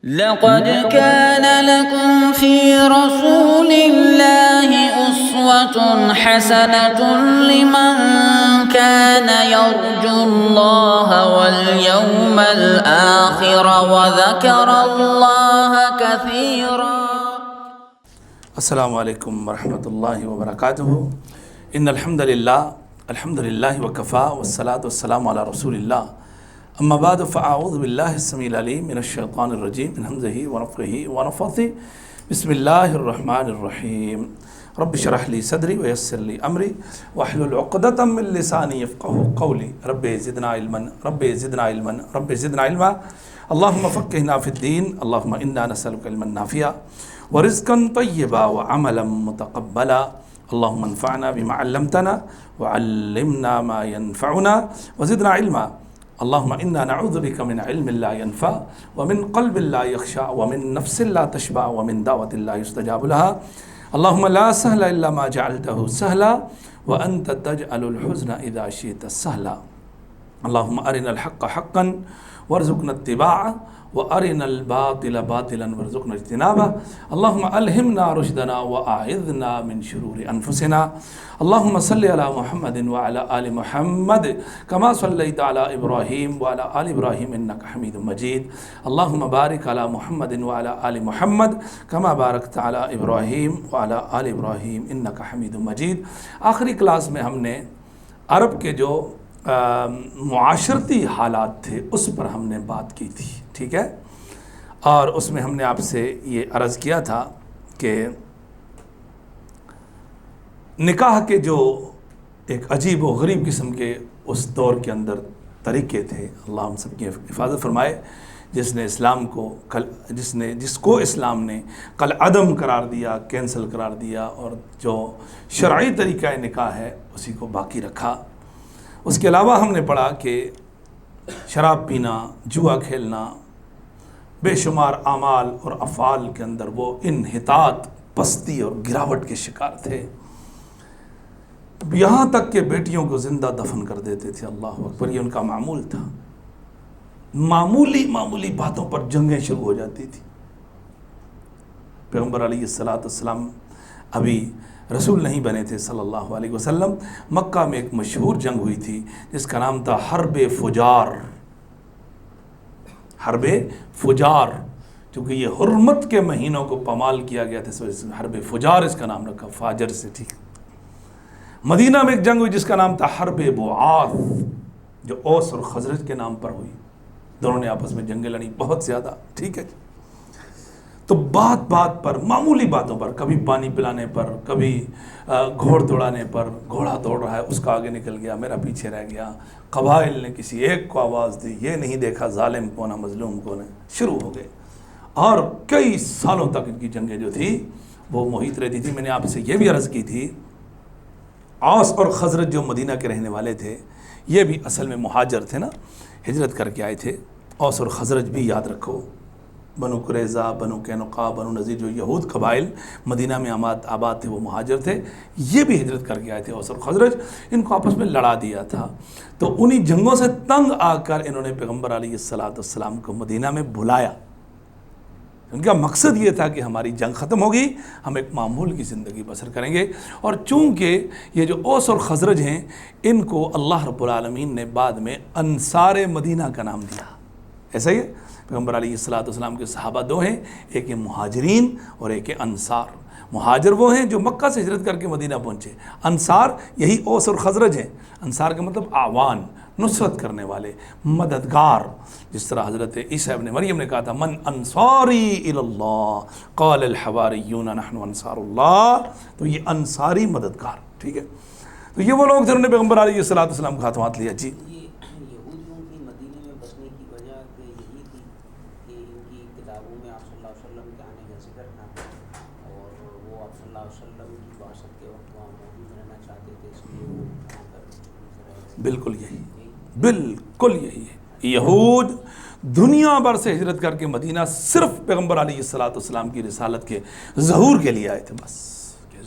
لقد كان لكم في رسول الله أسوة حسنة لمن كان يرجو الله واليوم الآخر وذكر الله كثيرا. السلام علیکم ورحمۃ اللہ وبرکاتہ. ان الحمد للہ وکفا والصلاة والسلام علی رسول اللہ. اما بعد فاعوذ باللہ السمیع العلیم من الشیطان الرجیم من ہمزہ ونفخہ ونفثہ. بسم اللہ الرحمن الرحیم. رب اشرح لی صدری ویسر لی امری واحلل عقدۃ من لسانی یفقہوا قولی. رب زدنا علما رب زدنا علما رب زدنا علما. اللہم فقہنا فی الدین. اللہم انا نسألک علما نافعا ورزقا طیبا وعملا متقبلا. اللہم انفعنا بما علمتنا وعلمنا ما ينفعنا وزدنا علما. اللہم انا نعوذ بک من علم لا ينفع ومن قلب لا يخشع ومن نفس لا تشبع ومن دعوة لا يستجاب لها. اللہم لا سهل الا ما جعلته سهلا وانت تجعل الحزن اذا شئت سهلا. اللہم ارنا الحق حقا وارزقنا اتباعه وارنا الباطل باطلا وارزقنا اجتنابه. اللہم الہمنا رشدنا واعذنا من شرور انفسنا. اللہم صل علی محمد وعلى آل محمد كما صلیت علی ابراہیم وعلى آل ابراہیم انک حمید مجید. اللہم بارک علی محمد وعلى آل محمد كما بارکت علی ابراہیم وعلى آل ابراہیم انک حمید مجید. آخری کلاس میں ہم نے عرب کے جو معاشرتی حالات تھے اس پر ہم نے بات کی تھی، ٹھیک ہے. اور اس میں ہم نے آپ سے یہ عرض کیا تھا کہ نکاح کے جو ایک عجیب و غریب قسم کے اس دور کے اندر طریقے تھے، اللہ ہم سب کی حفاظت فرمائے. جس کو اسلام نے کل عدم قرار دیا، کینسل قرار دیا، اور جو شرعی طریقہ نکاح ہے اسی کو باقی رکھا. اس کے علاوہ ہم نے پڑھا کہ شراب پینا، جوا کھیلنا، بے شمار اعمال اور افعال کے اندر وہ انحطاط، پستی اور گراوٹ کے شکار تھے. یہاں تک کہ بیٹیوں کو زندہ دفن کر دیتے تھے. اللہ اکبر. یہ ان کا معمول تھا. معمولی باتوں پر جنگیں شروع ہو جاتی تھی. پیغمبر علیہ السلام ابھی رسول نہیں بنے تھے صلی اللہ علیہ وسلم. مکہ میں ایک مشہور جنگ ہوئی تھی جس کا نام تھا حرب فجار. حرب فجار، چونکہ یہ حرمت کے مہینوں کو پامال کیا گیا تھا، اس حرب فجار اس کا نام رکھا، فاجر سے. ٹھیک. مدینہ میں ایک جنگ ہوئی جس کا نام تھا حرب بعاث، جو اوس اور خزرج کے نام پر ہوئی. دونوں نے آپس میں جنگیں لڑی بہت زیادہ. ٹھیک ہے. تو بات پر، معمولی باتوں پر، کبھی پانی پلانے پر، کبھی گھوڑ دوڑانے پر، گھوڑا دوڑ رہا ہے اس کا آگے نکل گیا، میرا پیچھے رہ گیا. قبائل نے کسی ایک کو آواز دی، یہ نہیں دیکھا ظالم کون ہے مظلوم کون ہے. شروع ہو گئے اور کئی سالوں تک ان کی جنگیں جو تھی وہ محیط رہتی تھی. میں نے آپ سے یہ بھی عرض کی تھی، اوس اور خزرج جو مدینہ کے رہنے والے تھے یہ بھی اصل میں مہاجر تھے نا، ہجرت کر کے آئے تھے. اوس اور خزرج بھی یاد رکھو، بنو قریظہ، بنو قینقاع، بنو نذیر، جو یہود قبائل مدینہ میں آباد تھے وہ مہاجر تھے. یہ بھی ہجرت کر کے آئے تھے. اوس اور خزرج ان کو آپس میں لڑا دیا تھا. تو انہی جنگوں سے تنگ آ کر انہوں نے پیغمبر علیہ السلام کو مدینہ میں بلایا. ان کا مقصد یہ تھا کہ ہماری جنگ ختم ہوگی، ہم ایک معمول کی زندگی بسر کریں گے. اور چونکہ یہ جو اوس اور خزرج ہیں ان کو اللہ رب العالمین نے بعد میں انصار مدینہ کا نام دیا. ایسا ہی ہے. پیغمبر علیہ السلام کے صحابہ دو ہیں، ایک مہاجرین اور ایک انصار. مہاجر وہ ہیں جو مکہ سے ہجرت کر کے مدینہ پہنچے. انصار یہی اوس اور خزرج ہیں. انصار کا مطلب اعوان، نصرت کرنے والے، مددگار. جس طرح حضرت عیسیٰ ابن مریم نے کہا تھا من انصاری الی اللہ قال الحواریون نحن انصار اللہ. تو یہ انصاری مددگار. ٹھیک ہے. تو یہ وہ لوگ تھے، انہوں نے پیغمبر علیہ السلام کو ہاتھ لیا. جی بالکل یہی ہے. یہود دنیا بھر سے ہجرت کر کے مدینہ صرف پیغمبر علیہ السلام کی رسالت کے ظہور کے لیے آئے تھے. بس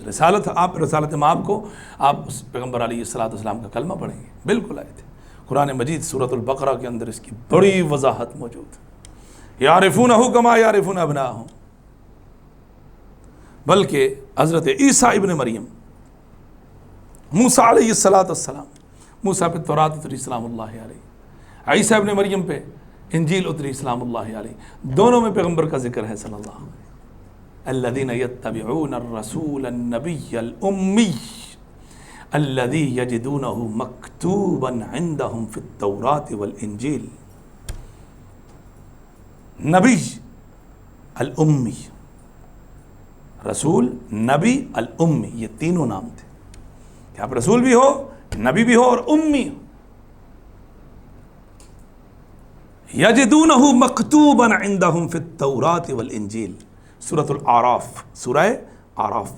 رسالت مآب کو آپ پیغمبر علیہ السلام کا کلمہ پڑھیں گے. بالکل آئے تھے. قرآن مجید سورۃ البقرہ کے اندر اس کی بڑی وضاحت موجود ہے. یعرفونہ کما یعرفون ابناءہم، بلکہ حضرت عیسیٰ ابن مریم، موسیٰ علیہ السلام، موسیٰ پہ تورات اتری سلام اللہ علیہ، عیسیٰ ابن مریم پہ انجیل اتری سلام اللہ علیہ، دونوں میں پیغمبر کا ذکر ہے صلی اللہ علیہ وسلم۔ الذین یتبعون الرسول النبی الامی الذی یجدونہ مکتوبا عندہم فی التوراۃ والانجیل، نبی الامی، رسول، نبی، الامی، یہ تینوں نام تھے کہ آپ رسول بھی ہو، نبی بھی ہو اور امی ہو۔ یجدونہ مکتوبا عندہم فی التوراۃ والانجیل، سورۃ الاعراف، سورہ اعراف۔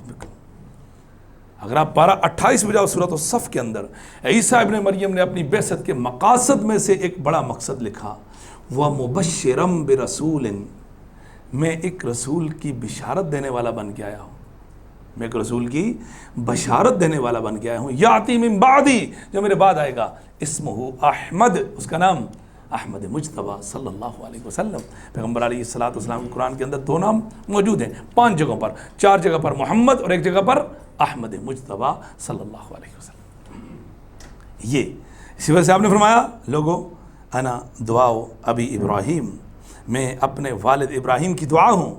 اگر آپ پارہ 28 میں جاؤ سورۃ الصف کے اندر، عیسیٰ ابن مریم نے اپنی بعثت کے مقاصد میں سے ایک بڑا مقصد لکھا، وَمُبَشِّرًا بِرَسُولٍ، میں ایک رسول کی بشارت دینے والا بن کے آیا ہوں، میں ایک رسول کی بشارت دینے والا بن کے آیا ہوں، یاتی من بعدی، جو میرے بعد آئے گا، اسمہ احمد، اس کا نام احمد مجتبیٰ صلی اللہ علیہ وسلم۔ پیغمبر علیہ السلام قرآن کے اندر دو نام موجود ہیں، 5 جگہوں پر، 4 جگہ پر محمد اور 1 جگہ پر احمد مجتبیٰ صلی اللہ علیہ وسلم۔ یہ اسی وجہ سے آپ نے فرمایا، لوگو انا دعاؤ ابی ابراہیم، میں اپنے والد ابراہیم کی دعا ہوں،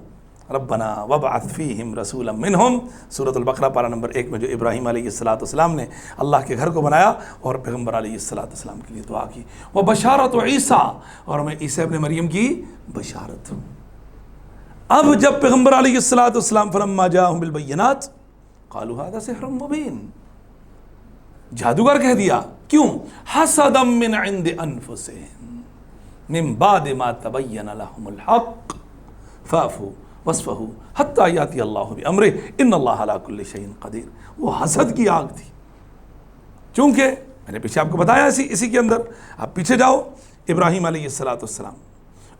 ربنا وابعث فیہم رسولا منہم، سورۃ البقرہ پارہ نمبر 1 میں جو ابراہیم علیہ السلام نے اللہ کے گھر کو بنایا اور پیغمبر علیہ السلام کے لیے دعا کی، وبشارت عیسیٰ، اور میں عیسیٰ ابن مریم کی بشارت ہوں۔ اب جب پیغمبر علیہ السلام فلما جاءہم بالبینات قالوا ھذا سحر مبین، جادوگر کہہ دیا، کیوں؟ حسدا من عند انفسہم من بعد ما تبین لهم الحق فاعفوا واصفحوا حتی یاتی اللہ بامرہ ان اللہ علی کل شیء قدیر۔ وہ حسد کی آگ تھی، چونکہ میں نے پیچھے آپ کو بتایا اسی کے اندر، آپ پیچھے جاؤ، ابراہیم علیہ السلام،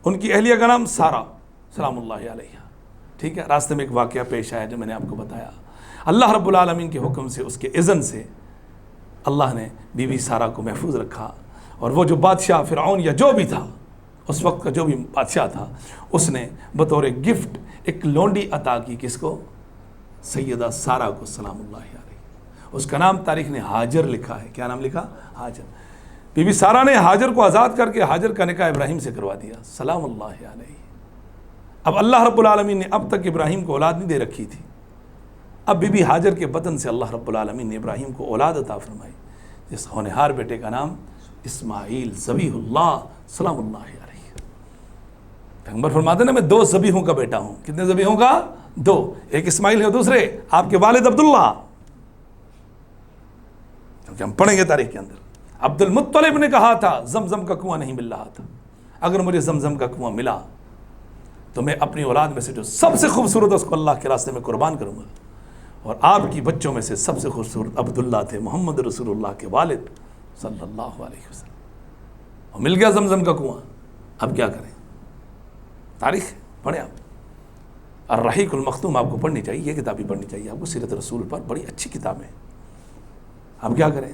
ان کی اہلیہ کا نام سارہ سلام اللہ علیہ، ٹھیک ہے، راستے میں ایک واقعہ پیش آیا جو میں نے آپ کو بتایا، اللہ رب العالمین کے حکم سے، اس کے اذن سے اللہ نے بی بی سارہ کو محفوظ رکھا، اور وہ جو بادشاہ فرعون یا جو بھی تھا اس وقت کا، جو بھی بادشاہ تھا، اس نے بطور گفٹ ایک لونڈی عطا کی، کس کو؟ سیدہ سارہ کو سلام اللہ علیہ، اس کا نام تاریخ نے ہاجر لکھا ہے۔ کیا نام لکھا؟ ہاجر۔ بی بی سارہ نے ہاجر کو آزاد کر کے ہاجر کا نکاح ابراہیم سے کروا دیا، سلام اللہ علیہ۔ اب اللہ رب العالمین نے اب تک ابراہیم کو اولاد نہیں دے رکھی تھی، اب بی بی ہاجر کے بطن سے اللہ رب العالمین نے ابراہیم کو اولاد عطا فرمائی، جس ہونہار بیٹے کا نام اسماعیل ذبیح اللہ سلام اللہ علیہ۔ پیغمبر فرماتے ہیں نا، میں 2 ذبیحوں کا بیٹا ہوں۔ کتنے ذبیحوں کا؟ 2، ایک اسماعیل ہے، دوسرے آپ کے والد عبداللہ، کیونکہ ہم پڑھیں گے تاریخ کے اندر، عبد المطلب نے کہا تھا زمزم کا کنواں نہیں مل رہا تھا، اگر مجھے زمزم کا کنواں ملا تو میں اپنی اولاد میں سے جو سب سے خوبصورت اس کو اللہ کے راستے میں قربان کروں گا، اور آپ کی بچوں میں سے سب سے خوبصورت عبداللہ تھے، محمد رسول اللہ کے والد صلی اللہ علیہ وسلم، اور مل گیا زمزم کا کنواں۔ اب کیا کریں؟ تاریخ پڑھیں آپ، الرحیق المختوم آپ کو پڑھنی چاہیے، یہ کتاب بھی پڑھنی چاہیے آپ کو، سیرت رسول پر بڑی اچھی کتاب ہے۔ اب کیا کریں؟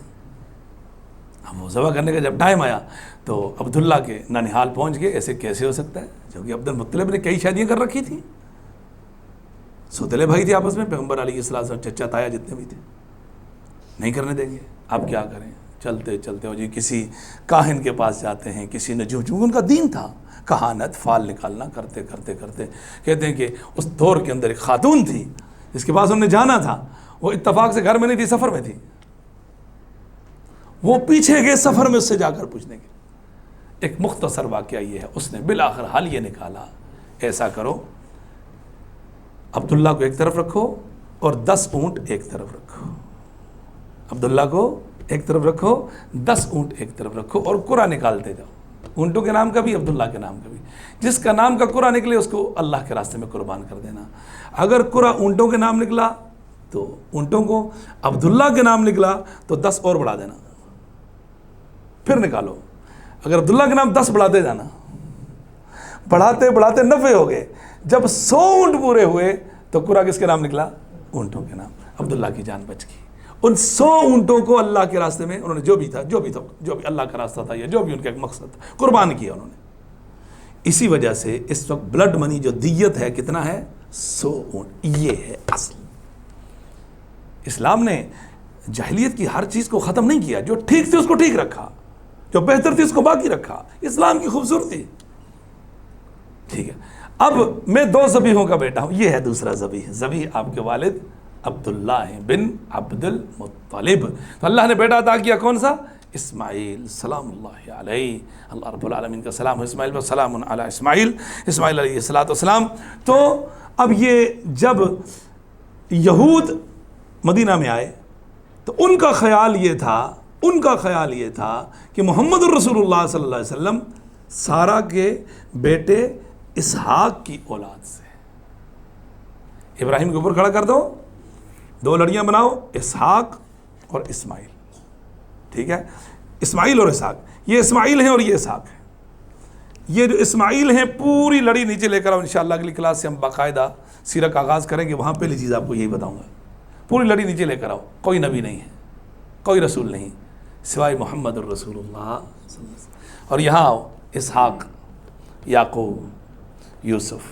اب وہ ذبح کرنے کا جب ٹائم آیا تو عبداللہ کے ننہال پہنچ گئے، ایسے کیسے ہو سکتا ہے جو کہ عبد المطلب نے کئی شادیاں کر رکھی تھیں، سوتلے بھائی تھے آپس میں، پیغمبر علیہ السلام چچا تایا جتنے بھی تھے، نہیں کرنے دیں گے۔ اب کیا کریں؟ چلتے چلتے ہو جی کسی کاہن کے پاس جاتے ہیں، کسی نجوم، چونکہ ان کا دین تھا، کہانت فال نکالنا، کرتے کرتے کرتے کہتے ہیں کہ اس دور کے اندر ایک خاتون تھی جس کے پاس انہوں نے جانا تھا، وہ اتفاق سے گھر میں نہیں تھی، سفر میں تھی، وہ پیچھے گئے سفر میں اس سے جا کر پوچھنے کے۔ ایک مختصر واقعہ یہ ہے، اس نے بالآخر حل یہ نکالا، ایسا کرو عبداللہ کو ایک طرف رکھو اور 10 اونٹ ایک طرف رکھو، عبداللہ کو ایک طرف رکھو، 10 اونٹ ایک طرف رکھو، اور قرعہ نکالتے جاؤ، اونٹوں کے نام کا بھی، عبداللہ کے نام کا بھی، جس کا نام کا قرعہ نکلے اس کو اللہ کے راستے میں قربان کر دینا۔ اگر قرعہ اونٹوں کے نام نکلا تو اونٹوں کو، عبداللہ کے نام نکلا تو 10 اور بڑھا دینا، پھر نکالو۔ اگر عبداللہ کے نام 10 بڑھاتے جانا، بڑھاتے بڑھاتے 90 ہو گئے، جب 100 اونٹ پورے ہوئے تو قرعہ کس کے نام نکلا؟ اونٹوں کے نام، عبداللہ کی جان بچ گئی۔ ان 100 اونٹوں کو اللہ کے راستے میں انہوں نے جو بھی اللہ کا راستہ تھا یا جو بھی ان کا ایک مقصد تھا، قربان کیا انہوں نے۔ اسی وجہ سے اس وقت بلڈ منی جو دیت ہے کتنا ہے؟ 100 اونٹ. یہ ہے اصل. اسلام نے جاہلیت کی ہر چیز کو ختم نہیں کیا، جو ٹھیک تھی اس کو ٹھیک رکھا، جو بہتر تھی اس کو باقی رکھا. اسلام کی خوبصورتی. ٹھیک ہے. اب میں 2 ذبیحوں کا بیٹا ہوں. یہ ہے دوسرا ذبیح. ذبیح آپ کے والد عبداللہ ہیں بن عبد المطلب. تو اللہ نے بیٹا عطا کیا کون سا؟ اسماعیل سلام اللہ علیہ. اللہ رب العالمین کا سلام ہے اسماعیل پر، سلام علی اسماعیل، اسماعیل علیہ السلام. تو اب یہ جب یہود مدینہ میں آئے تو ان کا خیال یہ تھا کہ محمد الرسول اللہ صلی اللہ علیہ وسلم سارا کے بیٹے اسحاق کی اولاد سے. ابراہیم کے اوپر کھڑا کر دو، 2 لڑیاں بناؤ، اسحاق اور اسماعیل. ٹھیک ہے. اسماعیل اور اسحاق، یہ اسماعیل ہیں اور یہ اسحاق ہیں. یہ جو اسماعیل ہیں پوری لڑی نیچے لے کر آؤ. انشاءاللہ اگلی کلاس سے ہم باقاعدہ سیرت کا آغاز کریں گے. وہاں پہلی چیز آپ کو یہی بتاؤں گا. پوری لڑی نیچے لے کر آؤ. کوئی نبی نہیں ہے، کوئی رسول نہیں سوائے محمد الرسول اللہ صلی اللہ علیہ وسلم. اور یہاں آؤ، اسحاق، یعقوب، یوسف.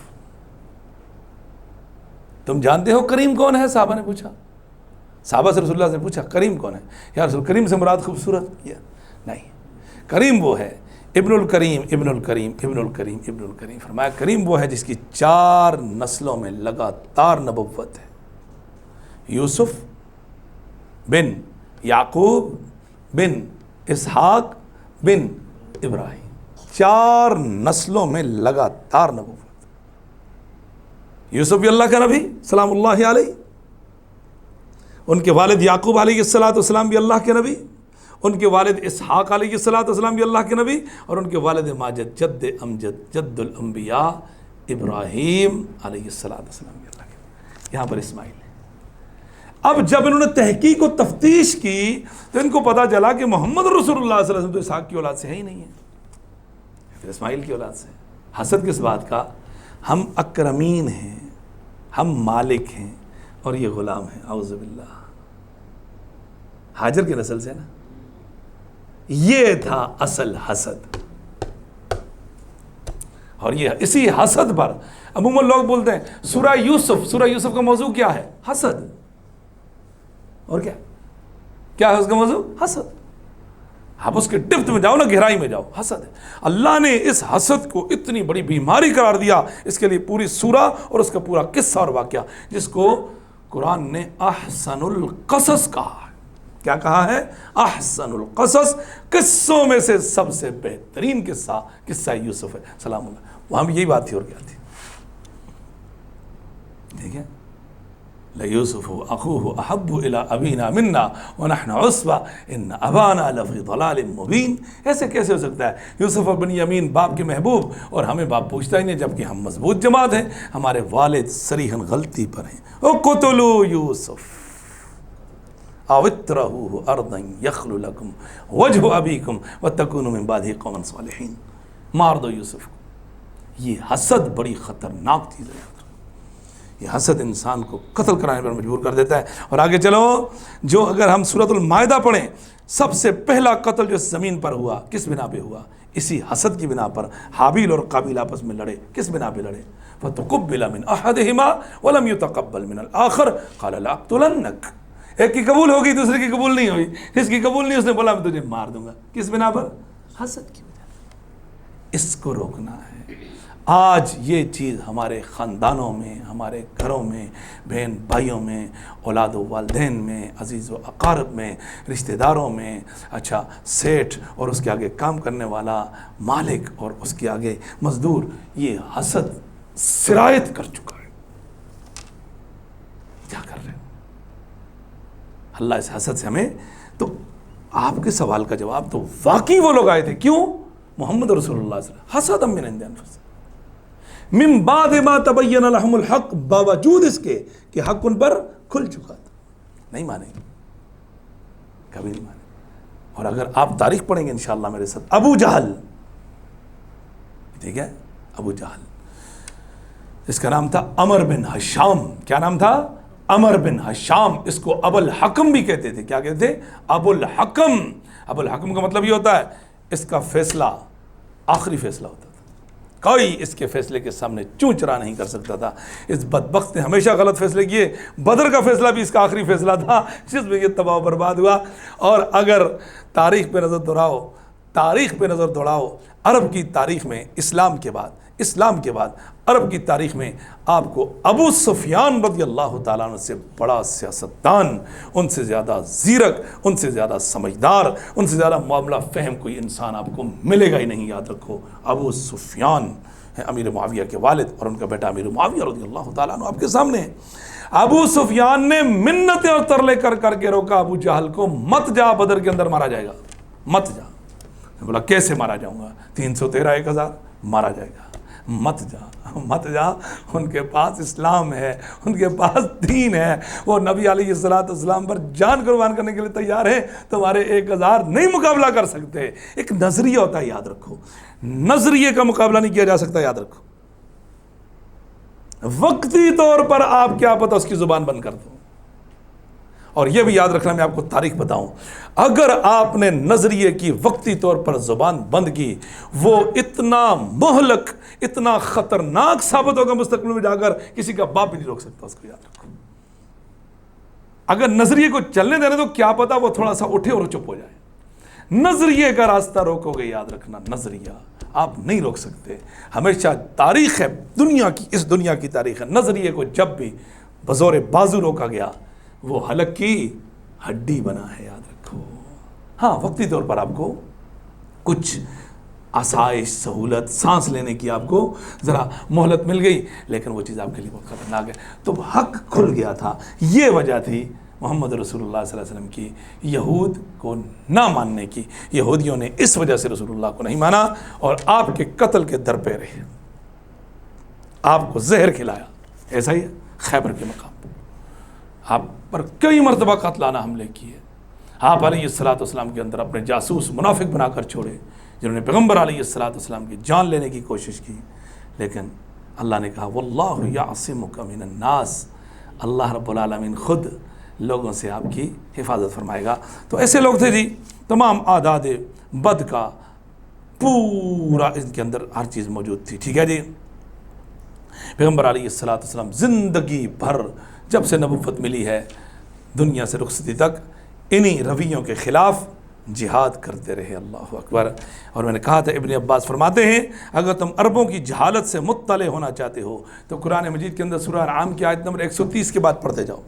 تم جانتے ہو کریم کون ہے؟ صحابہ نے پوچھا. صحابہ سے رسول اللہ سے پوچھا کریم کون ہے؟ یا رسول کریم سے مراد خوبصورت؟ کیا نہیں، کریم وہ ہے ابن الکریم ابن الکریم ابن الکریم ابن الکریم. فرمایا کریم وہ ہے جس کی 4 نسلوں میں لگاتار نبوت ہے. یوسف بن یعقوب بن اسحاق بن ابراہیم، 4 نسلوں میں لگاتار نبوت. یوسف بھی اللہ کا نبی سلام اللہ علیہ، ان کے والد یعقوب علیہ السلام بھی اللہ کے نبی، ان کے والد اسحاق علیہ السلام بھی اللہ کے نبی، اور ان کے والد ماجد جد امجد جد الانبیاء ابراہیم علیہ السلام بھی اللہ کے نبی. یہاں پر اسماعیل ہے. اب جب انہوں نے تحقیق و تفتیش کی تو ان کو پتا چلا کہ محمد رسول اللہ صلی اللہ علیہ وسلم تو اسحاق کی اولاد سے ہے ہی نہیں ہے، پھر اسماعیل کی اولاد سے. حسد کس بات کا؟ ہم اکرمین ہیں، ہم مالک ہیں اور یہ غلام ہیں. اعوذ باللہ. ہاجر کی نسل سے نا. یہ تھا اصل حسد. اور یہ اسی حسد پر عموماً لوگ بولتے ہیں سورہ یوسف کا موضوع کیا ہے؟ حسد. اور کیا ہے اس کا موضوع؟ حسد. آپ اس کے ڈپتھ میں جاؤ نا، گہرائی میں جاؤ. حسد ہے. اللہ نے اس حسد کو اتنی بڑی بیماری قرار دیا، اس کے لیے پوری سورہ اور اس کا پورا قصہ اور واقعہ، جس کو قرآن نے احسن القصص کہا ہے. کیا کہا ہے؟ احسن القصص. قصوں میں سے سب سے بہترین قصہ یوسف ہے سلام اللہ. وہاں بھی یہی بات تھی اور کیا تھی؟ ٹھیک ہے. لَيُوسُفُ أَخُوهُ أَحَبُّ إِلَىٰ أَبِينَا مِنَّا وَنَحْنُ عُصْبَةٌ إِنَّ أَبَانَا لَفِي ضَلَالٍ مُبِينٍ. ایسے کیسے ہو سکتا ہے؟ یوسف اور بنیامین باپ کے محبوب، اور ہمیں باپ پوچھتا ہی نہیں، جبکہ ہم مضبوط جماعت ہیں. ہمارے والد صریحاً غلطی پر ہیں. اقتلوا یوسف أو اطرحوه أرضا يخل لكم وجه أبيكم وتكونوا من بعده قوما صالحين. مار دو یوسف کو. یہ حسد بڑی خطرناک چیز ہے. یہ حسد انسان کو قتل کرانے پر مجبور کر دیتا ہے. اور آگے چلو، جو اگر ہم سورۃ المائدہ پڑھیں، سب سے پہلا قتل جو زمین پر ہوا کس بنا پہ ہوا؟ اسی حسد کی بنا پر. حابیل اور قابیل آپس میں لڑے. کس بنا پہ لڑے؟ فَتُقُبِّلَ مِنْ أَحَدِهِمَا وَلَمْ يُتَقَبَّلْ مِنَ الْآخَرِ قَالَ لَأَقْتُلَنَّكَ. ایک کی قبول ہوگی، دوسرے کی قبول نہیں ہوئی. اس کی قبول نہیں، اس نے بولا میں تجھے مار دوں گا. کس بنا پر؟ حسد کی وجہ سے. اس کو روکنا ہے. آج یہ چیز ہمارے خاندانوں میں، ہمارے گھروں میں، بہن بھائیوں میں، اولاد و والدین میں، عزیز و اقارب میں، رشتہ داروں میں، اچھا سیٹھ اور اس کے آگے کام کرنے والا، مالک اور اس کے آگے مزدور، یہ حسد سرایت کر چکا ہے. کیا کر رہے ہو؟ اللہ اس حسد سے ہمیں. تو آپ کے سوال کا جواب تو واقعی وہ لوگ آئے تھے. کیوں؟ محمد رسول اللہ صلی اللہ علیہ وسلم. حسد من عند انفسہم من بعد ما تبین لهم الحق، باوجود اس کے کہ حق ان پر کھل چکا تھا. نہیں مانے، کبھی نہیں مانے. اور اگر آپ تاریخ پڑھیں گے انشاءاللہ میرے ساتھ، ابو جہل، ٹھیک ہے، ابو جہل، اس کا نام تھا عمر بن ہشام. کیا نام تھا؟ عمر بن ہشام. اس کو ابو الحکم بھی کہتے تھے. کیا کہتے تھے؟ ابو الحکم. ابو الحکم کا مطلب یہ ہوتا ہے اس کا فیصلہ آخری فیصلہ ہوتا تھا. کوئی اس کے فیصلے کے سامنے چوں چرا نہیں کر سکتا تھا۔ اس بدبخت نے ہمیشہ غلط فیصلے کیے، بدر کا فیصلہ بھی اس کا آخری فیصلہ تھا جس میں یہ تباہ و برباد ہوا۔ اور اگر تاریخ پہ نظر دوڑاؤ عرب کی تاریخ میں اسلام کے بعد عرب کی تاریخ میں آپ کو ابو سفیان رضی اللہ تعالیٰ عنہ سے بڑا سیاستدان، ان سے زیادہ زیرک، ان سے زیادہ سمجھدار، ان سے زیادہ معاملہ فہم کوئی انسان آپ کو ملے گا ہی نہیں۔ یاد رکھو، ابو سفیان ہے امیر معاویہ کے والد، اور ان کا بیٹا امیر معاویہ رضی اللہ تعالیٰ عنہ آپ کے سامنے ہے۔ ابو سفیان نے منتیں اور ترلے کر کے روکا ابو جہل کو، مت جا، بدر کے اندر مارا جائے گا، مت جا۔ بولا کیسے مارا جاؤں گا؟ 313 1000 مارا جائے گا، مت جا۔ ان کے پاس اسلام ہے، ان کے پاس دین ہے، وہ نبی علیہ السلام پر جان قربان کرنے کے لیے تیار ہیں، تمہارے 1000 نہیں مقابلہ کر سکتے۔ ایک نظریہ ہوتا ہے، یاد رکھو، نظریے کا مقابلہ نہیں کیا جا سکتا، یاد رکھو۔ وقتی طور پر آپ کیا پتہ اس کی زبان بند کر دو۔ اور یہ بھی یاد رکھنا، میں آپ کو تاریخ بتاؤں، اگر آپ نے نظریے کی وقتی طور پر زبان بند کی، وہ اتنا مہلک، اتنا خطرناک ثابت ہوگا مستقبل میں جا کر، کسی کا باپ بھی نہیں روک سکتا اس کو، یاد رکھو۔ اگر نظریے کو چلنے دینے تو کیا پتا وہ تھوڑا سا اٹھے اور چپ ہو جائے۔ نظریے کا راستہ روکو گے، یاد رکھنا، نظریہ آپ نہیں روک سکتے۔ ہمیشہ تاریخ ہے دنیا کی، اس دنیا کی تاریخ ہے، نظریے کو جب بھی بزور بازو روکا گیا وہ حلق کی ہڈی بنا ہے، یاد رکھو۔ ہاں، وقتی طور پر آپ کو کچھ آسائش، سہولت، سانس لینے کی آپ کو ذرا مہلت مل گئی، لیکن وہ چیز آپ کے لیے بہت خطرناک ہے۔ تو حق کھل گیا تھا، یہ وجہ تھی محمد رسول اللہ صلی اللہ علیہ وسلم کی یہود کو نہ ماننے کی۔ یہودیوں نے اس وجہ سے رسول اللہ کو نہیں مانا اور آپ کے قتل کے در پہ رہے، آپ کو زہر کھلایا۔ ایسا ہی ہے خیبر کے مقام پر آپ پر کئی مرتبہ قاتلانہ حملے کیے، آپ علیہ السلام کے اندر اپنے جاسوس منافق بنا کر چھوڑے جنہوں نے پیغمبر علیہ السلام کی جان لینے کی کوشش کی، لیکن اللہ نے کہا واللہ یعصمک من الناس، اللہ رب العالمین خود لوگوں سے آپ کی حفاظت فرمائے گا۔ تو ایسے لوگ تھے جی، تمام اعداد بد کا پورا ان کے اندر ہر چیز موجود تھی، ٹھیک ہے جی۔ پیغمبر علیہ السلام زندگی بھر جب سے نبوت ملی ہے دنیا سے رخصتی تک انہی رویوں کے خلاف جہاد کرتے رہے، اللہ اکبر۔ اور میں نے کہا تھا، ابن عباس فرماتے ہیں اگر تم عربوں کی جہالت سے مطلع ہونا چاہتے ہو تو قرآن مجید کے اندر سورہ انعام کی آیت نمبر 130 کے بعد پڑھتے جاؤ،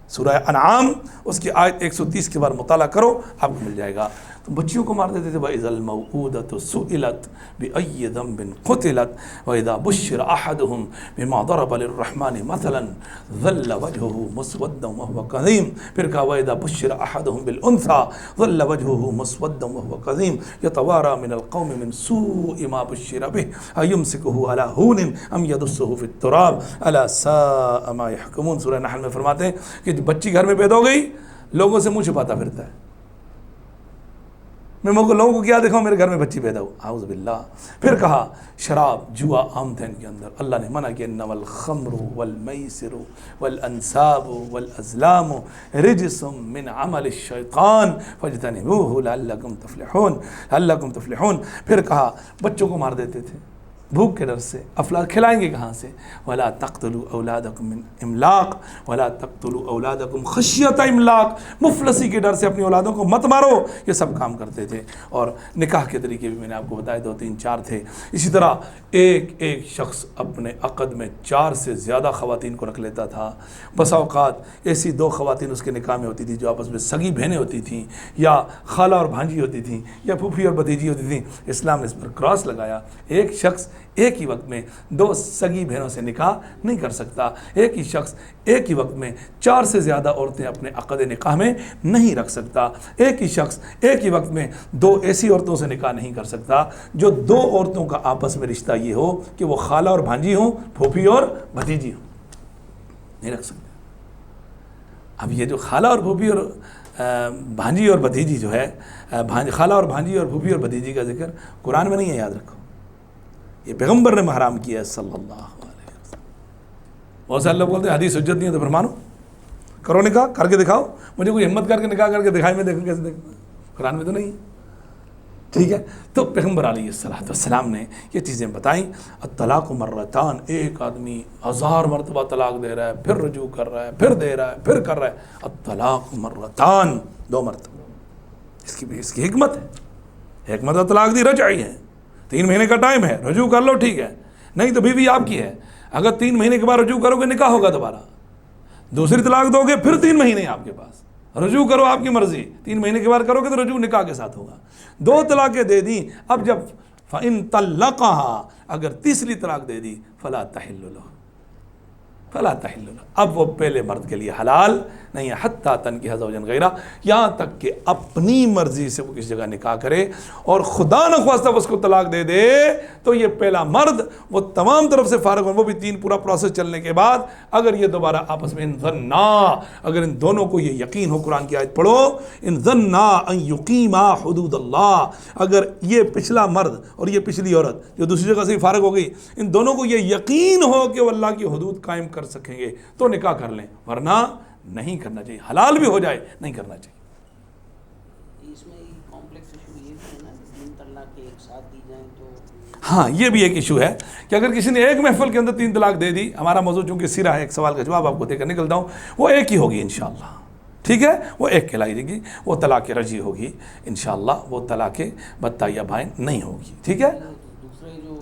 سورہ انعام اس کی آیت 130 کے بعد مطالعہ کرو، آپ کو مل جائے گا۔ تو بچیوں کو مار دیتے تھے، وَإِذَا الْمَوْءُودَةُ سُئِلَتْ بِأَيِّ ذَنبٍ قُتِلَتْ وَإِذَا بُشِّرَ أَحَدُهُمْ بِمَا ضَرَبَ لِلرَّحْمَنِ مَثَلًا ظَلَّ وَجْهُهُ مُسْوَدًّا وَهُوَ كَظِيمٌ، پھر کہا وَإِذَا بُشِّرَ أَحَدُهُمْ بِالْأُنثَىٰ ظَلَّ وَجْهُهُ مُسْوَدًّا وَهُوَ كَظِيمٌ يَتَوَارَىٰ مِنَ الْقَوْمِ مِنْ سُوءِ مَا بُشِّرَ بِهِ أَيُمْسِكُهُ عَلَىٰ هُونٍ أَمْ يَدُسُّهُ فِي التُّرَابِ أَلَا سَاءَ مَا يَحْكُمُونَ۔ سورہ نحل میں فرماتے ہیں کہ بچی گھر میں پیدا ہو گئی، لوگوں سے منہ چھپاتا پھرتا ہے، میں لوگوں کو کیا دیکھا میرے گھر میں بچی پیدا ہو، اعوذ باللہ۔ پھر کہا شراب، جوا عام تھا ان کے اندر، اللہ نے منع کیا انما الخمر والمیسر والانصاب والازلام رجس من عمل الشیطان فاجتنبوه لعلکم تفلحون۔ پھر کہا بچوں کو مار دیتے تھے بھوک کے ڈر سے، افلاک کھلائیں گے کہاں سے، ولا تقتلوا اولادکم من املاق ولا تقتلوا اولادکم خشیۃ املاق، مفلسی کے ڈر سے اپنی اولادوں کو مت مارو، یہ سب کام کرتے تھے۔ اور نکاح کے طریقے بھی میں نے آپ کو بتائے، 2 3 4 تھے۔ اسی طرح ایک شخص اپنے عقد میں 4 سے زیادہ خواتین کو رکھ لیتا تھا، بس اوقات ایسی 2 خواتین اس کے نکاح میں ہوتی تھی جو آپس میں سگی بہنیں ہوتی تھیں، یا خالہ اور بھانجی ہوتی تھیں، یا پھوپھی اور بھتیجی ہوتی تھیں۔ اسلام نے اس پر کراس لگایا، ایک شخص ایک ہی وقت میں 2 سگی بہنوں سے نکاح نہیں کر سکتا، ایک ہی شخص ایک ہی وقت میں 4 سے زیادہ عورتیں اپنے عقد نکاح میں نہیں رکھ سکتا، ایک ہی شخص ایک ہی وقت میں 2 ایسی عورتوں سے نکاح نہیں کر سکتا جو 2 عورتوں کا آپس میں رشتہ یہ ہو کہ وہ خالہ اور بھانجی ہوں، پھوپھی اور بھتیجی ہوں، نہیں رکھ سکتے۔ اب یہ جو خالہ اور پھوپھی اور بھانجی اور بھتیجی جو ہے، خالہ اور بھانجی اور پھوپھی اور بھتیجی کا ذکر قرآن میں نہیں ہے، یاد رکھو، یہ پیغمبر نے حرام کیا ہے صلی اللہ علیہ وسلم۔ بہت سارے لوگ بولتے ہیں حدیث حجت نہیں ہے تو پھر مانو، کرو نکاح، کر کے دکھاؤ، مجھے کوئی ہمت کر کے نکاح کر کے دکھائے، میں دیکھوں کیسے دیکھوں، قرآن میں تو نہیں ہے۔ ٹھیک ہے. تو پیغمبر علیہ السلام نے یہ چیزیں بتائیں. الطلاق مرتان، ایک آدمی 1000 مرتبہ طلاق دے رہا ہے، پھر رجوع کر رہا ہے، پھر دے رہا ہے، پھر کر رہا ہے. الطلاق مرتان، 2 مرتبہ. اس کی حکمت ہے. حکمت طلاق دی رجعی ہے، 3 مہینے کا ٹائم ہے، رجوع کر لو ٹھیک ہے، نہیں تو بیوی آپ کی ہے. اگر 3 مہینے کے بعد رجوع کرو گے نکاح ہوگا دوبارہ. دوسری طلاق دو گے پھر 3 مہینے آپ کے پاس، رجوع کرو آپ کی مرضی. 3 مہینے کے بعد کرو گے تو رجوع نکاح کے ساتھ ہوگا. 2 طلاقیں دے دیں. اب جب فَإِن طَلَّقَهَا، اگر تیسری طلاق دے دی، فَلَا تَحِلُّ لَهُ، فَلَا تَحِلُّ لَهُ، اب وہ پہلے مرد کے لیے حلال نہیں ہے. حتیٰ تنکح زوجا غیرہ، یہاں تک کہ اپنی مرضی سے وہ کسی جگہ نکاح کرے اور خدا نخواستہ اس کو طلاق دے دے تو یہ پہلا مرد وہ تمام طرف سے فارغ ہو. وہ بھی 3 پورا پروسیس چلنے کے بعد اگر یہ دوبارہ آپس میں ان ظنا، اگر ان دونوں کو یہ یقین ہو، قرآن کی آیت پڑھو، ان ظنا ان یقیما حدود اللہ، اگر یہ پچھلا مرد اور یہ پچھلی عورت جو دوسری جگہ سے فارغ ہو گئی، ان دونوں کو یہ یقین ہو کہ وہ اللہ کی حدود قائم کر سکیں گے تو نکاح کر لیں، ورنہ نہیں کرنا چاہیے. حلال بھی ہو جائے نہیں کرنا چاہیے. اس میں کمپلیکس ایشو یہ بھی ہے نا کہ 3 طلاق ایک ساتھ دی جائیں تو ہاں یہ بھی ایک ایشو ہے کہ اگر کسی نے ایک محفل کے اندر 3 طلاق دے دی. ہمارا موضوع چونکہ سیرہ ہے، ایک سوال کا جواب آپ کو دے کر نکلتا ہوں، وہ ایک ہی ہوگی انشاءاللہ. ٹھیک ہے، وہ ایک کہلائی دے گی، وہ طلاق رجعی ہوگی انشاءاللہ، وہ طلاق بتائیہ بائن نہیں ہوگی. ٹھیک ہے، دوسرے جو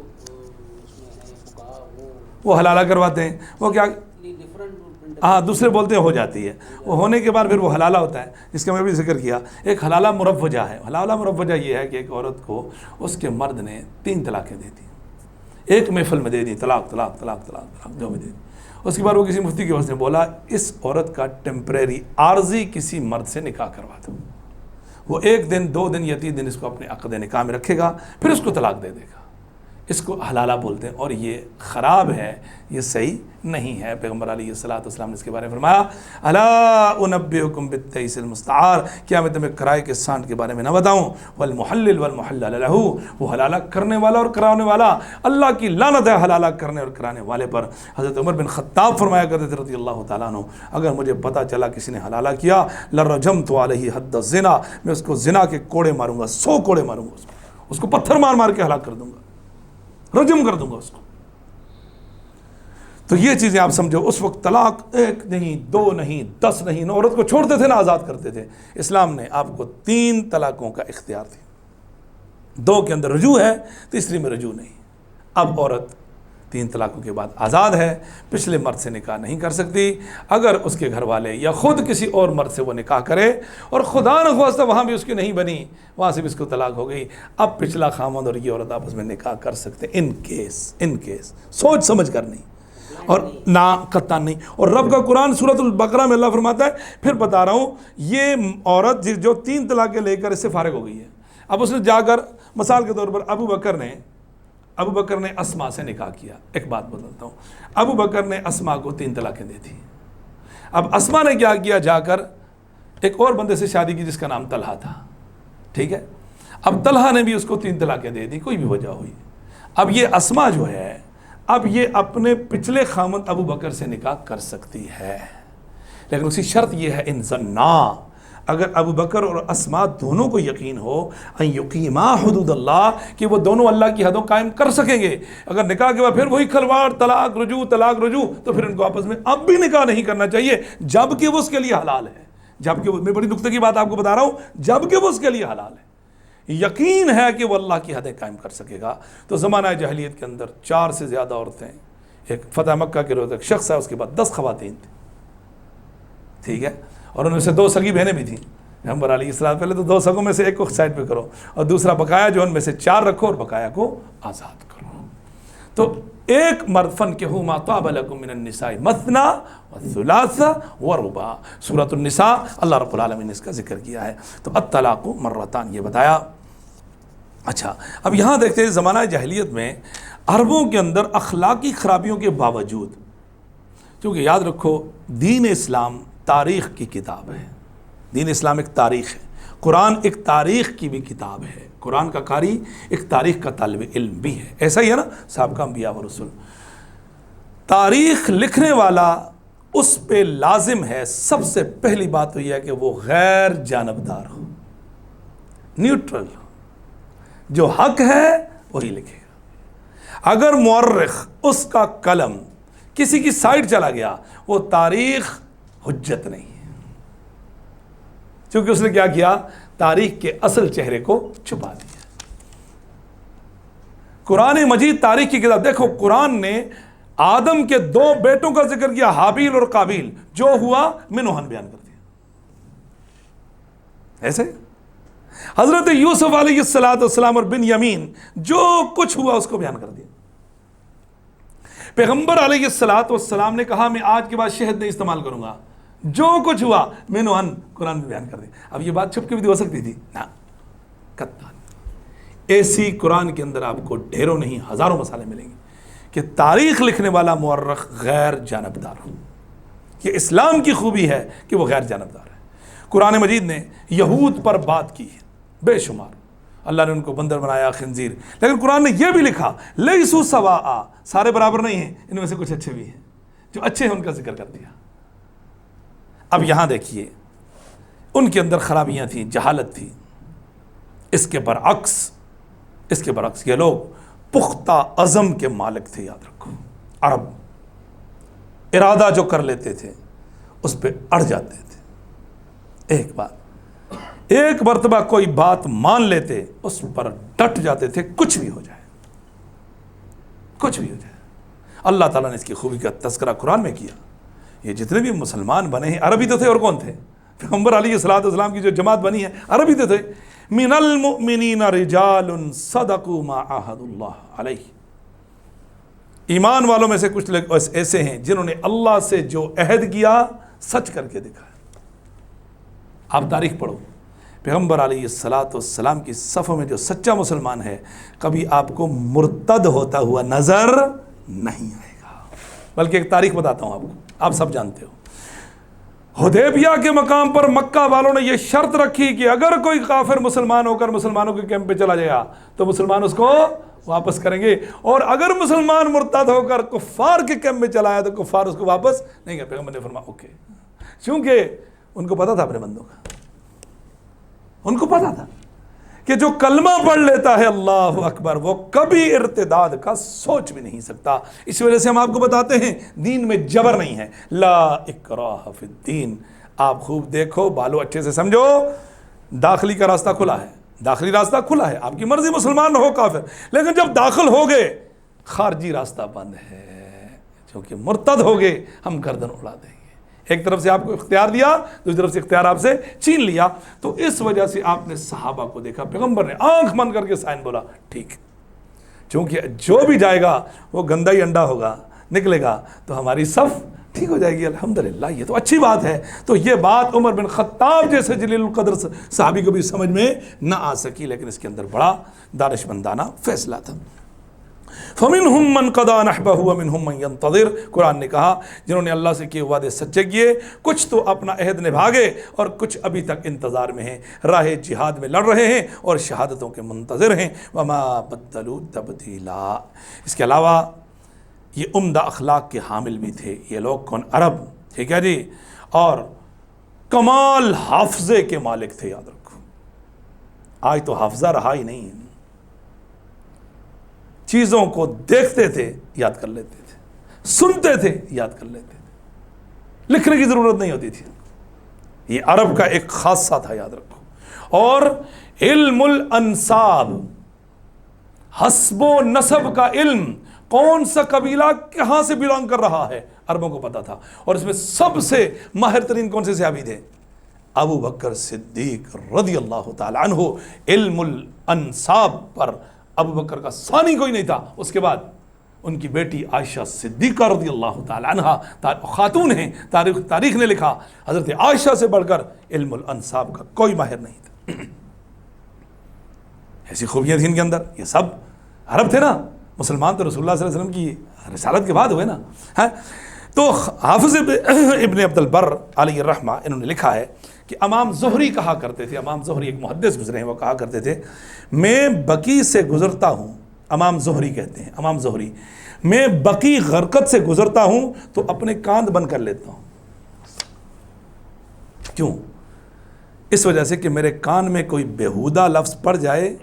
اس میں ہے فقہا وہ حلالہ کرواتے ہیں. وہ کیا، ہاں دوسرے بولتے ہیں ہو جاتی ہے، وہ ہونے کے بعد پھر وہ حلالہ ہوتا ہے، جس کا میں بھی ذکر کیا. ایک حلالہ مروجہ ہے. حلالہ مروجہ یہ ہے کہ ایک عورت کو اس کے مرد نے 3 طلاقیں دے دی، ایک محفل میں دے دی، طلاق طلاق طلاق طلاق طلاق جو میں دے دی. اس کے بعد وہ کسی مفتی کے پاس نے بولا اس عورت کا ٹیمپریری عارضی کسی مرد سے نکاح کروا دو. وہ 1 دن 2 دن یا 3 دن اس کو اپنے عقد نکاح میں رکھے گا، پھر اس کو طلاق دے دے گا. اس کو حلالہ بولتے ہیں اور یہ خراب ہے، یہ صحیح نہیں ہے. پیغمبر علیہ السلام نے اس کے بارے میں فرمایا الا انبئکم بالتیس المستعار، کیا میں تمہیں کرائے کے سانٹ کے بارے میں نہ بتاؤں؟ والمحلل والمحلل لہ، وہ حلالہ کرنے والا اور کرانے والا، اللہ کی لعنت ہے حلالہ کرنے اور کرانے والے پر. حضرت عمر بن خطاب فرمایا کرتے تھے رضی اللہ تعالیٰ عنہ، اگر مجھے پتہ چلا کسی نے حلالہ کیا لرجمت علیہ حد الزنا، میں اس کو زنا کے کوڑے ماروں گا، 100 کوڑے ماروں گا، اس کو پتھر مار مار کے ہلاک کر دوں گا، رجم کر دوں گا اس کو. تو یہ چیزیں آپ سمجھو. اس وقت طلاق 1 نہیں 2 نہیں 10 نہیں، نہ عورت کو چھوڑتے تھے نہ آزاد کرتے تھے. اسلام نے آپ کو 3 طلاقوں کا اختیار دیا، 2 کے اندر رجوع ہے، تیسری میں رجوع نہیں. اب عورت 3 طلاقوں کے بعد آزاد ہے، پچھلے مرد سے نکاح نہیں کر سکتی. اگر اس کے گھر والے یا خود کسی اور مرد سے وہ نکاح کرے اور خدا نخواستہ وہاں بھی اس کی نہیں بنی، وہاں سے بھی اس کو طلاق ہو گئی، اب پچھلا خامند اور یہ عورت آپس میں نکاح کر سکتے ان کیس سوچ سمجھ کر نہیں، اور نہ قطعاً نہیں. اور رب کا قرآن سورۃ البقرہ میں اللہ فرماتا ہے، پھر بتا رہا ہوں، یہ عورت جو 3 طلاقیں لے کر اس سے فارغ ہو گئی ہے، اب اس نے جا کر مثال کے طور پر ابو بکر نے اسما سے نکاح کیا. ایک بات بتاتا ہوں، ابو بکر نے اسما کو 3 طلاقیں دی تھی. اب اسما نے کیا کیا، جا کر ایک اور بندے سے شادی کی جس کا نام طلحہ تھا. ٹھیک ہے، اب طلحہ نے بھی اس کو 3 طلاقیں دے دی، کوئی بھی وجہ ہوئی. اب یہ اسما جو ہے، اب یہ اپنے پچھلے خامند ابو بکر سے نکاح کر سکتی ہے، لیکن اسی شرط یہ ہے ان ظنا، اگر ابو بکر اور اسما دونوں کو یقین ہو ان یقیما حدود اللہ، کہ وہ دونوں اللہ کی حدوں قائم کر سکیں گے. اگر نکاح کے بعد پھر وہی کھلواڑ، طلاق رجوع طلاق رجوع، تو پھر ان کو آپس میں اب بھی نکاح نہیں کرنا چاہیے، جبکہ وہ اس کے لیے حلال ہے. جبکہ میں بڑی نکتے کی بات آپ کو بتا رہا ہوں، جبکہ وہ اس کے لیے حلال ہے، یقین ہے کہ وہ اللہ کی حدیں قائم کر سکے گا. تو زمانہ جاہلیت کے اندر 4 سے زیادہ عورتیں، ایک فتح مکہ کے روز ایک شخص ہے، اس کے بعد 10 خواتین تھیں. ٹھیک ہے، اور ان میں سے 2 سگی بہنیں بھی تھیں. پیغمبر علیہ السلام پہلے تو 2 سگوں میں سے ایک کو سائڈ پہ کرو اور دوسرا بقایا جو ان میں سے 4 رکھو اور بقایا کو آزاد کرو. تو ایک مرد فنکحوا ما طاب لکم من النساء مثنی وثلاث ورباع، سورۃ النساء اللہ رب العالمین نے اس کا ذکر کیا ہے. تو الطلاق مرتان یہ بتایا. اچھا، اب یہاں دیکھتے ہیں زمانہ جاہلیت میں عربوں کے اندر اخلاقی خرابیوں کے باوجود، کیونکہ یاد رکھو دین اسلام تاریخ کی کتاب ہے، دین اسلام ایک تاریخ ہے، قرآن ایک تاریخ کی بھی کتاب ہے، قرآن کا قاری ایک تاریخ کا طالب علم بھی ہے. ایسا ہی ہے نا سابقہ انبیاء و رسول. تاریخ لکھنے والا اس پہ لازم ہے سب سے پہلی بات تو یہ ہے کہ وہ غیر جانبدار ہو، نیوٹرل ہو. جو حق ہے وہی لکھے گا. اگر مورخ اس کا قلم کسی کی سائڈ چلا گیا وہ تاریخ حجت نہیں ہے، کیونکہ اس نے کیا کیا؟ تاریخ کے اصل چہرے کو چھپا دیا. قرآن مجید تاریخ کی کتاب. دیکھو قرآن نے آدم کے 2 بیٹوں کا ذکر کیا، حابیل اور قابیل، جو ہوا منوہن بیان کر دیا. ایسے حضرت یوسف علیہ السلام اور بن یمین جو کچھ ہوا اس کو بیان کر دیا. پیغمبر علیہ السلام نے کہا میں آج کے بعد شہد نہیں استعمال کروں گا، جو کچھ ہوا منوہن قرآن میں بیان کر دیا. اب یہ بات چھپ کے بھی ہو سکتی تھی نا، قطعاً. ایسی قرآن کے اندر آپ کو ڈھیروں نہیں ہزاروں مسائل ملیں گے کہ تاریخ لکھنے والا مورخ غیر جانبدار ہو. یہ اسلام کی خوبی ہے کہ وہ غیر جانبدار ہے. قرآن مجید نے یہود پر بات کی ہے بے شمار، اللہ نے ان کو بندر بنایا، خنزیر، لیکن قرآن نے یہ بھی لکھا لیسوا سواء، سارے برابر نہیں ہیں، ان میں سے کچھ اچھے بھی ہیں، جو اچھے ہیں ان کا ذکر کر دیا. اب یہاں دیکھیے ان کے اندر خرابیاں تھیں، جہالت تھی. اس کے برعکس یہ لوگ پختہ عزم کے مالک تھے. یاد رکھو عرب ارادہ جو کر لیتے تھے اس پہ اڑ جاتے تھے. ایک مرتبہ کوئی بات مان لیتے اس پر ڈٹ جاتے تھے، کچھ بھی ہو جائے. اللہ تعالیٰ نے اس کی خوبی کا تذکرہ قرآن میں کیا. یہ جتنے بھی مسلمان بنے ہیں عربی تو تھے، اور کون تھے؟ پیغمبر علیہ السلام کی جو جماعت بنی ہے عربی تو تھے. من المؤمنین رجال صدقوا ما عاہدوا اللہ علیہ. ایمان والوں میں سے کچھ لوگ ایسے ہیں جنہوں نے اللہ سے جو عہد کیا سچ کر کے دکھایا. آپ تاریخ پڑھو، پیغمبر علیہ السلام کی صفوں میں جو سچا مسلمان ہے کبھی آپ کو مرتد ہوتا ہوا نظر نہیں آئے گا. بلکہ ایک تاریخ بتاتا ہوں آپ کو، آپ سب جانتے ہو. حدیبیہ کے مقام پر مکہ والوں نے یہ شرط رکھی کہ اگر کوئی کافر مسلمان ہو کر مسلمانوں کے کیمپ پہ چلا جائے گا تو مسلمان اس کو واپس کریں گے، اور اگر مسلمان مرتد ہو کر کفار کے کیمپ میں چلا آیا تو کفار اس کو واپس نہیں کریں. پیغمبر نے فرمایا اوکے، چونکہ ان کو پتا تھا اپنے بندوں کا، ان کو پتا تھا کہ جو کلمہ پڑھ لیتا ہے اللہ اکبر وہ کبھی ارتداد کا سوچ بھی نہیں سکتا. اس وجہ سے ہم آپ کو بتاتے ہیں دین میں جبر نہیں ہے، لا اکراہ فی الدین. آپ خوب دیکھو، بالو اچھے سے سمجھو، داخلی کا راستہ کھلا ہے، داخلی راستہ کھلا ہے، آپ کی مرضی مسلمان ہو کافر، لیکن جب داخل ہو گئے خارجی راستہ بند ہے، کیونکہ مرتد ہو گئے ہم گردن اڑا دیں گے. ایک طرف سے آپ کو اختیار دیا، دوسری طرف سے اختیار آپ سے چھین لیا. تو اس وجہ سے آپ نے صحابہ کو دیکھا، پیغمبر نے آنکھ بند کر کے سائن بولا ٹھیک، چونکہ جو بھی جائے گا وہ گندا ہی انڈا ہوگا، نکلے گا تو ہماری صف ٹھیک ہو جائے گی. الحمدللہ یہ تو اچھی بات ہے. تو یہ بات عمر بن خطاب جیسے جلیل القدر صحابی کو بھی سمجھ میں نہ آ سکی، لیکن اس کے اندر بڑا دانش مندانہ فیصلہ تھا. فَمِنْهُمْ مَنْ قَضَى نَحْبَهُ وَمِنْهُمْ مَنْ يَنْتَظِرُ. قرآن نے کہا جنہوں نے اللہ سے کیے وعدے سچے کیے، کچھ تو اپنا عہد نبھا گئے اور کچھ ابھی تک انتظار میں ہیں، راہ جہاد میں لڑ رہے ہیں اور شہادتوں کے منتظر ہیں. وَمَا بَدَّلُوا تَبْدِيلًا. اس کے علاوہ یہ عمدہ اخلاق کے حامل بھی تھے. یہ لوگ کون؟ عرب، ٹھیک ہے جی، اور کمال حافظے کے مالک تھے. یاد رکھو آج تو حافظہ رہا ہی نہیں، چیزوں کو دیکھتے تھے یاد کر لیتے تھے، سنتے تھے یاد کر لیتے تھے، لکھنے کی ضرورت نہیں ہوتی تھی. یہ عرب کا ایک خاصہ تھا، یاد رکھو. اور علم الانساب، حسب و نسب کا علم، کون سا قبیلہ کہاں سے بلانگ کر رہا ہے عربوں کو پتا تھا. اور اس میں سب سے ماہر ترین کون سے صحابی تھے؟ ابو بکر صدیق رضی اللہ تعالی عنہ. علم الانساب پر ابو بکر کا ثانی کوئی نہیں تھا. اس کے بعد ان کی بیٹی عائشہ صدیقہ رضی اللہ تعالی عنہ خاتون ہیں. تاریخ نے لکھا حضرت عائشہ سے بڑھ کر علم الانساب کا کوئی ماہر نہیں تھا. ایسی خوبیاں تھیں ان کے اندر. یہ سب عرب تھے نا، مسلمان تو رسول اللہ صلی اللہ علیہ وسلم کی رسالت کے بعد ہوئے نا. تو حافظ ابن عبد البر علیہ الرحمہ انہوں نے لکھا ہے کہ امام زہری کہا کرتے تھے، امام زہری ایک محدث گزرے ہیں، وہ کہا کرتے تھے میں بقی سے گزرتا ہوں. امام زہری کہتے ہیں، امام زہری، میں بقی غرقت سے گزرتا ہوں تو اپنے کاند بند کر لیتا ہوں. کیوں؟ اس وجہ سے کہ میرے کان میں کوئی بیہودہ لفظ پڑ جائے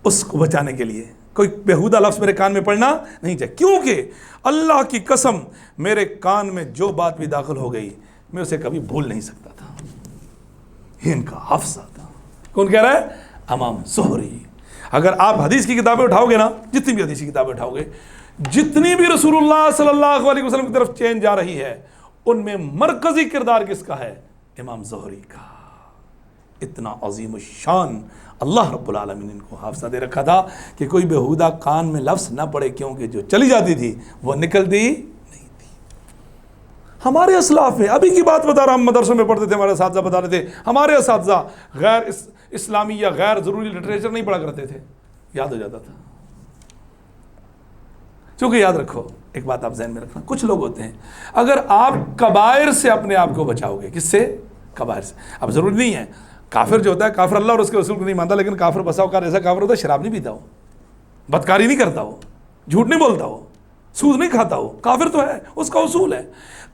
اس کو بچانے کے لیے کوئی بیہودہ لفظ میرے کان میں پڑنا نہیں چاہیے، کیونکہ اللہ کی قسم میرے کان میں جو بات بھی داخل ہو گئی میں اسے کبھی بھول نہیں سکتا تھا. یہ ان کا حافظہ تھا. کون کہہ رہا ہے؟ امام زہری. اگر آپ حدیث کی کتابیں اٹھاؤ گے نا، جتنی بھی حدیث کی کتابیں اٹھاؤ گے، جتنی بھی رسول اللہ صلی اللہ علیہ وسلم کی طرف چین جا رہی ہے، ان میں مرکزی کردار کس کا ہے؟ امام زہری کا. اتنا عظیم الشان اللہ رب العالمین نے ان کو حافظہ دے رکھا تھا کہ کوئی بیہودہ کان میں لفظ نہ پڑے، کیونکہ جو چلی جاتی تھی وہ نکلتی نہیں تھی. ہمارے اسلاف میں، ابھی کی بات بتا رہا، ہم مدرسوں میں پڑھتے تھے، ہمارے اساتذہ بتا رہے تھے، ہمارے اساتذہ غیر اسلامی یا غیر ضروری لٹریچر نہیں پڑھا کرتے تھے، یاد ہو جاتا تھا. چونکہ یاد رکھو ایک بات آپ ذہن میں رکھنا، کچھ لوگ ہوتے ہیں اگر آپ کبائر سے اپنے آپ کو بچاؤ گے، کس سے؟ کبائر سے. اب ضروری نہیں ہے کافر جو ہوتا ہے، کافر اللہ اور اس کے رسول کو نہیں مانتا، لیکن کافر بسا اوقات ایسا کافر ہوتا ہے شراب نہیں پیتا ہو، بدکاری نہیں کرتا ہو، جھوٹ نہیں بولتا ہو، سود نہیں کھاتا ہو، کافر تو ہے، اس کا اصول ہے.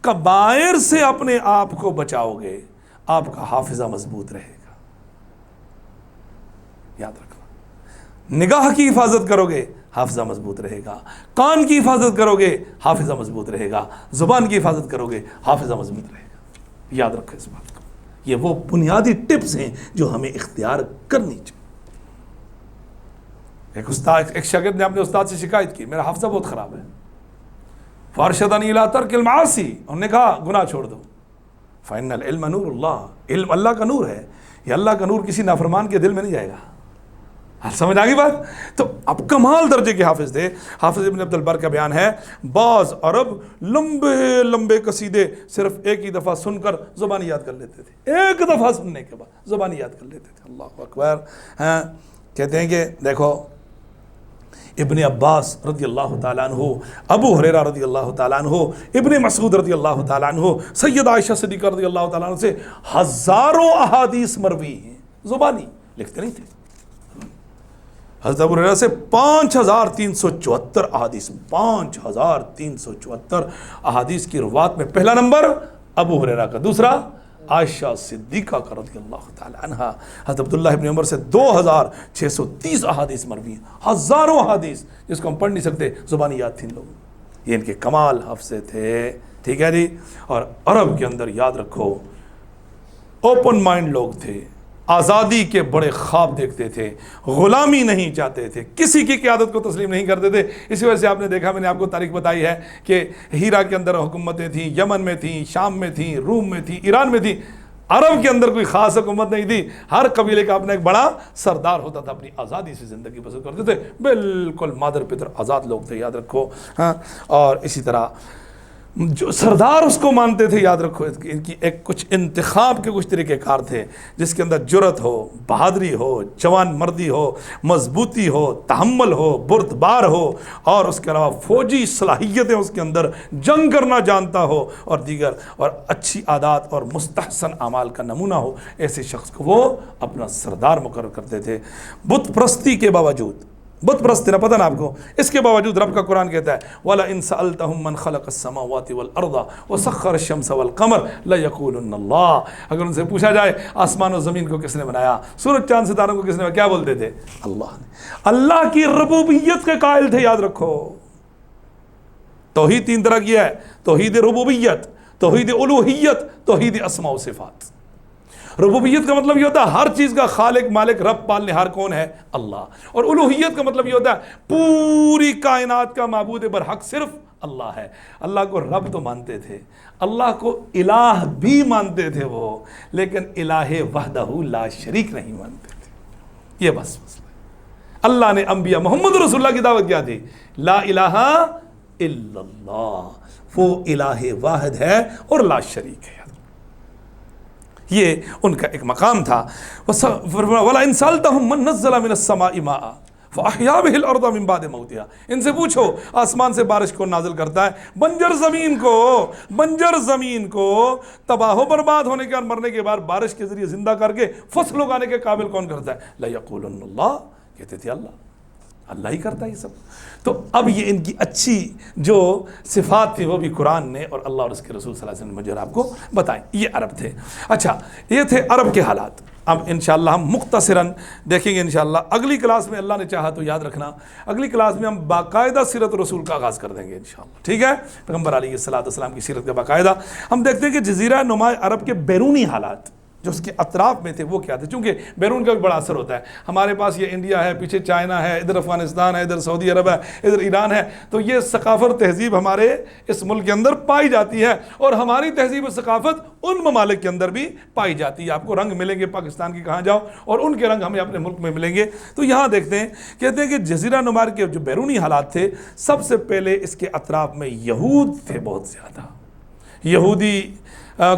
کبائر سے اپنے آپ کو بچاؤ گے، آپ کا حافظہ مضبوط رہے گا. یاد رکھنا، نگاہ کی حفاظت کرو گے، حافظہ مضبوط رہے گا. کان کی حفاظت کرو گے، حافظہ مضبوط رہے گا. زبان کی حفاظت کرو گے، حافظہ مضبوط رہے گا. یاد رکھو اس بات کو. یہ وہ بنیادی ٹپس ہیں جو ہمیں اختیار کرنی چاہیے. ایک شاگرد نے اپنے استاد سے شکایت کی، میرا حافظہ بہت خراب ہے. فارشدنی الی ترک المعاصی، انہوں نے کہا گناہ چھوڑ دو. فإن العلم نور اللہ، علم اللہ کا نور ہے. یہ اللہ کا نور کسی نافرمان کے دل میں نہیں جائے گا. سمجھ آ گئی بات؟ تو اب کمال درجے کے حافظ تھے. حافظ ابن عبد البر کا بیان ہے، بعض عرب لمبے لمبے قصیدے صرف ایک ہی دفعہ سن کر زبانی یاد کر لیتے تھے. ایک دفعہ سننے کے بعد زبانی یاد کر لیتے تھے. اللہ اکبر. ہاں کہتے ہیں کہ دیکھو ابن عباس رضی اللہ تعالیٰ عنہ، ابو ہریرہ رضی اللہ تعالیٰ عنہ، ابن مسعود رضی اللہ تعالیٰ عنہ، سید عائشہ صدیقہ رضی اللہ تعالیٰ عنہ سے ہزاروں احادیث مروی ہیں. زبانی لکھتے نہیں تھے. حضرت ابو ہریرہ سے 5374 احادیث، 5374 احادیث کی روات میں پہلا نمبر ابو ہریرہ کا، دوسرا عائشہ صدیقہ کا رضی اللہ تعالی عنہا. حضرت عبداللہ ابن عمر سے 2630 احادیث مروی ہیں. ہزاروں احادیث جس کو ہم پڑھ نہیں سکتے، زبانی یاد تھی ان لوگوں. یہ ان کے کمال حفظے تھے. ٹھیک ہے جی. اور عرب کے اندر یاد رکھو اوپن مائنڈ لوگ تھے، آزادی کے بڑے خواب دیکھتے تھے، غلامی نہیں چاہتے تھے، کسی کی قیادت کو تسلیم نہیں کرتے تھے. اسی وجہ سے آپ نے دیکھا، میں نے آپ کو تاریخ بتائی ہے کہ ہیرا کے اندر حکومتیں تھیں، یمن میں تھیں، شام میں تھیں، روم میں تھیں، ایران میں تھیں. عرب کے اندر کوئی خاص حکومت نہیں تھی. ہر قبیلے کا اپنا ایک بڑا سردار ہوتا تھا. اپنی آزادی سے زندگی بسر کرتے تھے. بالکل مادر پتر آزاد لوگ تھے. یاد رکھو. ہاں اور اسی طرح جو سردار اس کو مانتے تھے. یاد رکھو ان کی ایک کچھ انتخاب کے کچھ طریقہ کار تھے جس کے اندر جرت ہو، بہادری ہو، جوان مردی ہو، مضبوطی ہو، تحمل ہو، بردبار ہو، اور اس کے علاوہ فوجی صلاحیتیں اس کے اندر، جنگ کرنا جانتا ہو، اور دیگر اور اچھی عادات اور مستحسن اعمال کا نمونہ ہو. ایسے شخص کو وہ اپنا سردار مقرر کرتے تھے. بت پرستی کے باوجود، بت پرست نہ پتہ نا آپ کو، اس کے باوجود رب کا قرآن کہتا ہے وَلَئِن سَأَلْتَهُم مَّن خَلَقَ السَّمَاوَاتِ وَالْأَرْضَ وَسَخَّرَ الشَّمْسَ وَالْقَمَرَ لَيَقُولُنَّ اللَّهُ. اگر ان سے پوچھا جائے آسمان و زمین کو کس نے بنایا، سورج چاند ستاروں کو کس نے بنایا، کیا بولتے تھے؟ اللہ نے. اللہ کی ربوبیت کے قائل تھے. یاد رکھو توحید 3 طرح کی ہے: توحید ربوبیت، توحید الوہیت، توحید اسماء و صفات. ربوبیت کا مطلب یہ ہوتا ہے ہر چیز کا خالق، مالک، رب، پالنہار کون ہے؟ اللہ. اور الوہیت کا مطلب یہ ہوتا ہے پوری کائنات کا معبود برحق صرف اللہ ہے. اللہ کو رب تو مانتے تھے، اللہ کو الہ بھی مانتے تھے وہ، لیکن الہ وحدہ لا شریک نہیں مانتے تھے. یہ بس مسئلہ ہے. اللہ نے انبیاء، محمد رسول اللہ کی دعوت کیا تھی؟ لا الہ الا اللہ. وہ الہ واحد ہے اور لا شریک ہے. یہ ان کا ایک مقام تھا. وَلَئِن سَأَلْتَهُم مَّن نَّزَّلَ مِنَ السَّمَاءِ مَاءً فَأَحْيَا بِهِ الْأَرْضَ مِن بَعْدِ مَوْتِهَا. ان سے پوچھو آسمان سے بارش کو نازل کرتا ہے، بنجر زمین کو تباہ و برباد ہونے کے اور مرنے کے بعد بارش کے ذریعے زندہ کر کے فصل اگانے کے قابل کون کرتا ہے؟ لَيَقُولُنَّ اللَّهُ. کہتے تھے اللہ ہی کرتا ہے یہ سب. تو اب یہ ان کی اچھی جو صفات تھی وہ بھی قرآن نے اور اللہ اور اس کے رسول صلی اللہ علیہ وسلم نے مجھے آپ کو بتائیں. یہ عرب تھے. اچھا یہ تھے عرب کے حالات. اب انشاءاللہ ہم مختصراً دیکھیں گے انشاءاللہ اگلی کلاس میں، اللہ نے چاہا تو یاد رکھنا اگلی کلاس میں ہم باقاعدہ سیرت رسول کا آغاز کر دیں گے انشاءاللہ، ٹھیک ہے؟ پیغمبر علیہ الصلوۃ والسلام کی سیرت کا باقاعدہ ہم دیکھتے ہیں کہ جزیرہ نما عرب کے بیرونی حالات جو اس کے اطراف میں تھے وہ کیا تھے، چونکہ بیرون کا بھی بڑا اثر ہوتا ہے. ہمارے پاس یہ انڈیا ہے، پیچھے چائنا ہے، ادھر افغانستان ہے، ادھر سعودی عرب ہے، ادھر ایران ہے، تو یہ ثقافت تہذیب ہمارے اس ملک کے اندر پائی جاتی ہے، اور ہماری تہذیب و ثقافت ان ممالک کے اندر بھی پائی جاتی ہے. آپ کو رنگ ملیں گے پاکستان کی کہاں جاؤ اور ان کے رنگ ہمیں اپنے ملک میں ملیں گے. تو یہاں دیکھتے ہیں، کہتے ہیں کہ جزیرہ نما کے جو بیرونی حالات تھے، سب سے پہلے اس کے اطراف میں یہود تھے بہت زیادہ. یہودی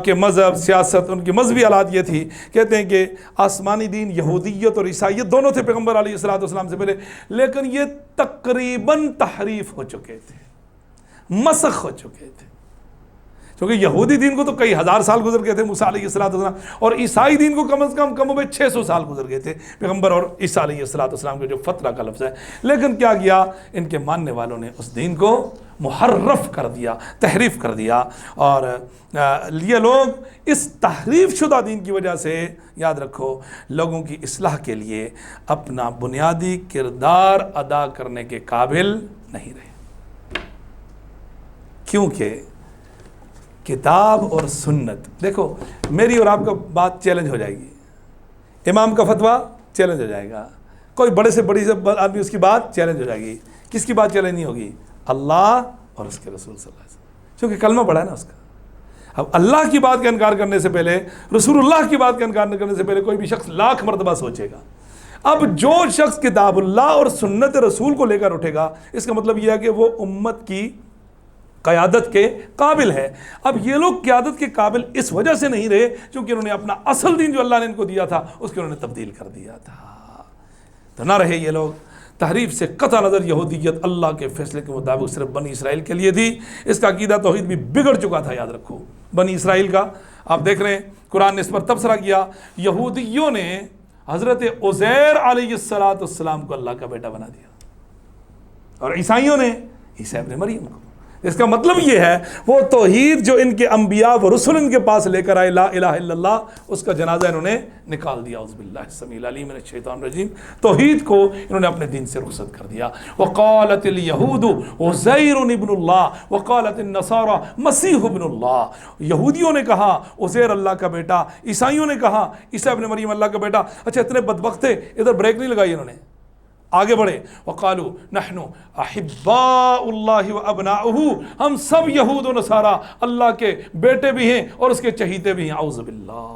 کہ مذہب، سیاست، ان کی مذہبی حالات یہ تھی. کہتے ہیں کہ آسمانی دین یہودیت اور عیسائیت دونوں تھے پیغمبر علیہ الصلوۃ والسلام سے پہلے، لیکن یہ تقریباً تحریف ہو چکے تھے، مسخ ہو چکے تھے. کیونکہ یہودی دین کو تو کئی ہزار سال گزر گئے تھے موسیٰ علیہ الصلوۃ والسلام، اور عیسائی دین کو کم از کم 600 سال گزر گئے تھے پیغمبر اور عیسیٰ علیہ الصلوۃ والسلام کے جو فترہ کا لفظ ہے. لیکن کیا کیا ان کے ماننے والوں نے، اس دین کو محرف کر دیا، تحریف کر دیا. اور یہ لوگ اس تحریف شدہ دین کی وجہ سے، یاد رکھو، لوگوں کی اصلاح کے لیے اپنا بنیادی کردار ادا کرنے کے قابل نہیں رہے. کیونکہ کتاب اور سنت، دیکھو میری اور آپ کا بات چیلنج ہو جائے گی، امام کا فتویٰ چیلنج ہو جائے گا، کوئی بڑے سے بڑی سے آدمی اس کی بات چیلنج ہو جائے گی. کس کی بات چیلنج نہیں ہوگی؟ اللہ اور اس کے رسول صلی اللہ علیہ وسلم، کیونکہ کلمہ پڑھا ہے نا اس کا. اب اللہ کی بات کا انکار کرنے سے پہلے، رسول اللہ کی بات کا انکار کرنے سے پہلے کوئی بھی شخص لاکھ مرتبہ سوچے گا. اب جو شخص کتاب اللہ اور سنت رسول کو لے کر اٹھے گا، اس کا مطلب یہ ہے کہ وہ امت کی قیادت کے قابل ہے. اب یہ لوگ قیادت کے قابل اس وجہ سے نہیں رہے کیونکہ انہوں نے اپنا اصل دین جو اللہ نے ان کو دیا تھا اس کے انہوں نے تبدیل کر دیا تھا. تو نہ رہے یہ لوگ. تحریف سے قطع نظر یہودیت اللہ کے فیصلے کے مطابق صرف بنی اسرائیل کے لیے تھی. اس کا عقیدہ توحید بھی بگڑ چکا تھا. یاد رکھو بنی اسرائیل کا آپ دیکھ رہے ہیں قرآن نے اس پر تبصرہ کیا. یہودیوں نے حضرت عزیر علیہ السلام کو اللہ کا بیٹا بنا دیا، اور عیسائیوں نے عیسی ابن مریم کو. اس کا مطلب یہ ہے وہ توحید جو ان کے انبیاء و رسول ان کے پاس لے کر آئے، لا الہ الا اللہ، اس کا جنازہ انہوں نے نکال دیا. اعوذ باللہ السمیع العلیم من الشیطان الرجیم. توحید کو انہوں نے اپنے دین سے رخصت کر دیا. وقالت الیہود عزیر ابن اللہ وقالت النصارى مسیح ابن اللہ. یہودیوں نے کہا عزیر اللہ کا بیٹا، عیسائیوں نے کہا عیسی ابن مریم اللہ کا بیٹا. اچھا اتنے بدبخت تھے، ادھر بریک نہیں لگائی انہوں نے، آگے بڑھے. وقالوا نحن احباء اللہ وابناؤہ، ہم سب یہود و نصارہ اللہ کے بیٹے بھی ہیں اور اس کے چہیتے بھی ہیں. اعوذ باللہ.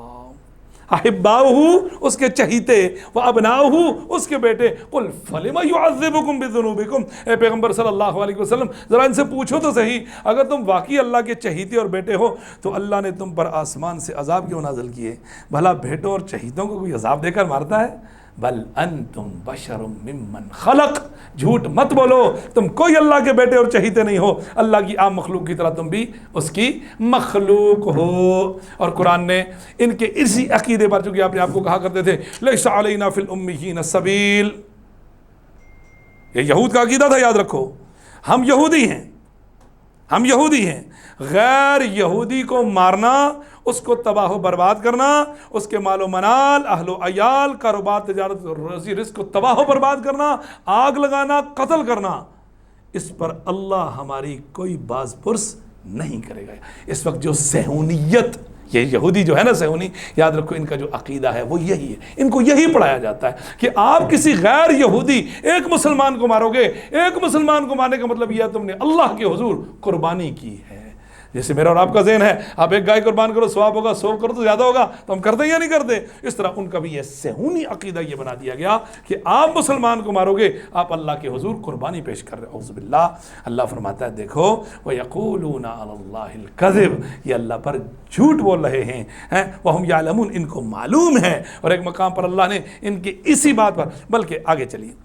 احباؤہ اس کے چہیتے، وابناؤہ اس کے بیٹے. قل فلم یعذبکم بذنوبکم، اے پیغمبر صلی اللہ علیہ وسلم ذرا ان سے پوچھو تو صحیح، اگر تم واقعی اللہ کے چہیتے اور بیٹے ہو تو اللہ نے تم پر آسمان سے عذاب کیوں نازل کیے؟ بھلا بیٹوں اور چہیتوں کو کوئی عذاب دے کر مارتا ہے؟ بل انتم بشر ممن خلق، جھوٹ مت بولو، تم کوئی اللہ کے بیٹے اور چہیتے نہیں ہو، اللہ کی عام مخلوق کی طرح تم بھی اس کی مخلوق ہو. اور قرآن نے ان کے اسی عقیدے پر، چونکہ آپ نے آپ کو کہا کرتے تھے لیس علینا فی الامیین السبیل، یہ یہود کا عقیدہ تھا. یاد رکھو ہم یہودی ہیں، ہم یہودی ہیں. غیر یہودی کو مارنا، اس کو تباہ و برباد کرنا، اس کے مال و منال، اہل و عیال، کاروبار، تجارت، روزی رزق کو تباہ و برباد کرنا، آگ لگانا، قتل کرنا، اس پر اللہ ہماری کوئی باز پرس نہیں کرے گا. اس وقت جو صہیونیت، یہ یہودی جو ہے نا صہیونی، یاد رکھو ان کا جو عقیدہ ہے وہ یہی ہے. ان کو یہی پڑھایا جاتا ہے کہ آپ کسی غیر یہودی ایک مسلمان کو مارو گے، ایک مسلمان کو مارنے کا مطلب یہ ہے تم نے اللہ کے حضور قربانی کی ہے. جیسے میرا اور آپ کا ذہن ہے آپ ایک گائے قربان کرو ثواب ہوگا، 100 کرو تو زیادہ ہوگا، تو ہم کرتے یا نہیں کرتے؟ اس طرح ان کا بھی یہ صہیونی عقیدہ یہ بنا دیا گیا کہ آپ مسلمان کو مارو گے، آپ اللہ کے حضور قربانی پیش کر رہے. اعوذ باللہ. اللہ فرماتا ہے دیکھو وَيَقُولُونَ عَلَى اللَّهِ الْكَذِبَ، یہ اللہ پر جھوٹ بول رہے ہیں، وَهُمْ يَعْلَمُونَ، ان کو معلوم ہے. اور ایک مقام پر اللہ نے ان کی اسی بات پر، بلکہ آگے چلیے،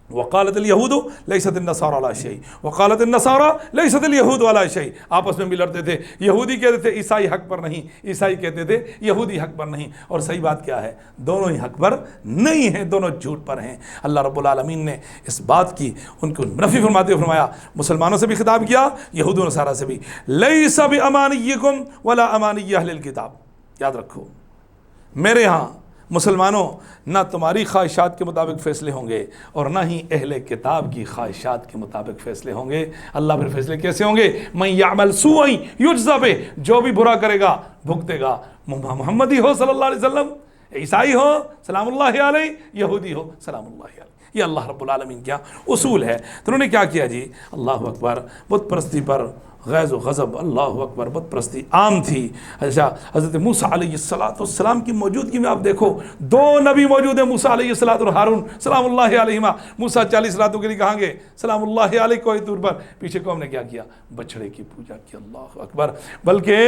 وقالت الیہود لیست النصارى علی شیء وقالت النصارى لیست الیہود علی شیء. آپس میں بھی لڑتے تھے. یہودی کہتے تھے عیسائی حق پر نہیں، عیسائی کہتے تھے یہودی حق پر نہیں. اور صحیح بات کیا ہے؟ دونوں ہی حق پر نہیں ہیں، دونوں جھوٹ پر ہیں. اللہ رب العالمین نے اس بات کی ان کو نفی فرماتے ہوئے فرمایا، مسلمانوں سے بھی خطاب کیا، یہود و نصارہ سے بھی، لیس بامانیکم ولا امانی اہل الکتاب. یاد رکھو میرے ہاں مسلمانوں نہ تمہاری خواہشات کے مطابق فیصلے ہوں گے اور نہ ہی اہل کتاب کی خواہشات کے مطابق فیصلے ہوں گے. اللہ پھر فیصلے کیسے ہوں گے؟ من یعمل سوءا یجزا بہ، جو بھی برا کرے گا بھگتے گا. محمدی ہو صلی اللہ علیہ وسلم، عیسائی ہو سلام اللہ علیہ، یہودی ہو سلام اللہ علیہ. یہ اللہ رب العالمین کیا اصول ہے. تو انہوں نے کیا کیا جی؟ اللہ اکبر، بت پرستی پر غیظ و غضب، اللہ اکبر، بت پرستی عام تھی. اچھا، حضرت موسیٰ علیہ السلام کی موجودگی میں آپ دیکھو 2 نبی موجود ہیں، موسیٰ علیہ السلام اور ہارون سلام اللہ علیہما. موسیٰ 40 راتوں کے لیے کہاں گے؟ سلام اللہ علیہ کوہ طور پر. پیچھے قوم نے کیا کیا؟ بچڑے کی پوجا کی. اللہ اکبر. بلکہ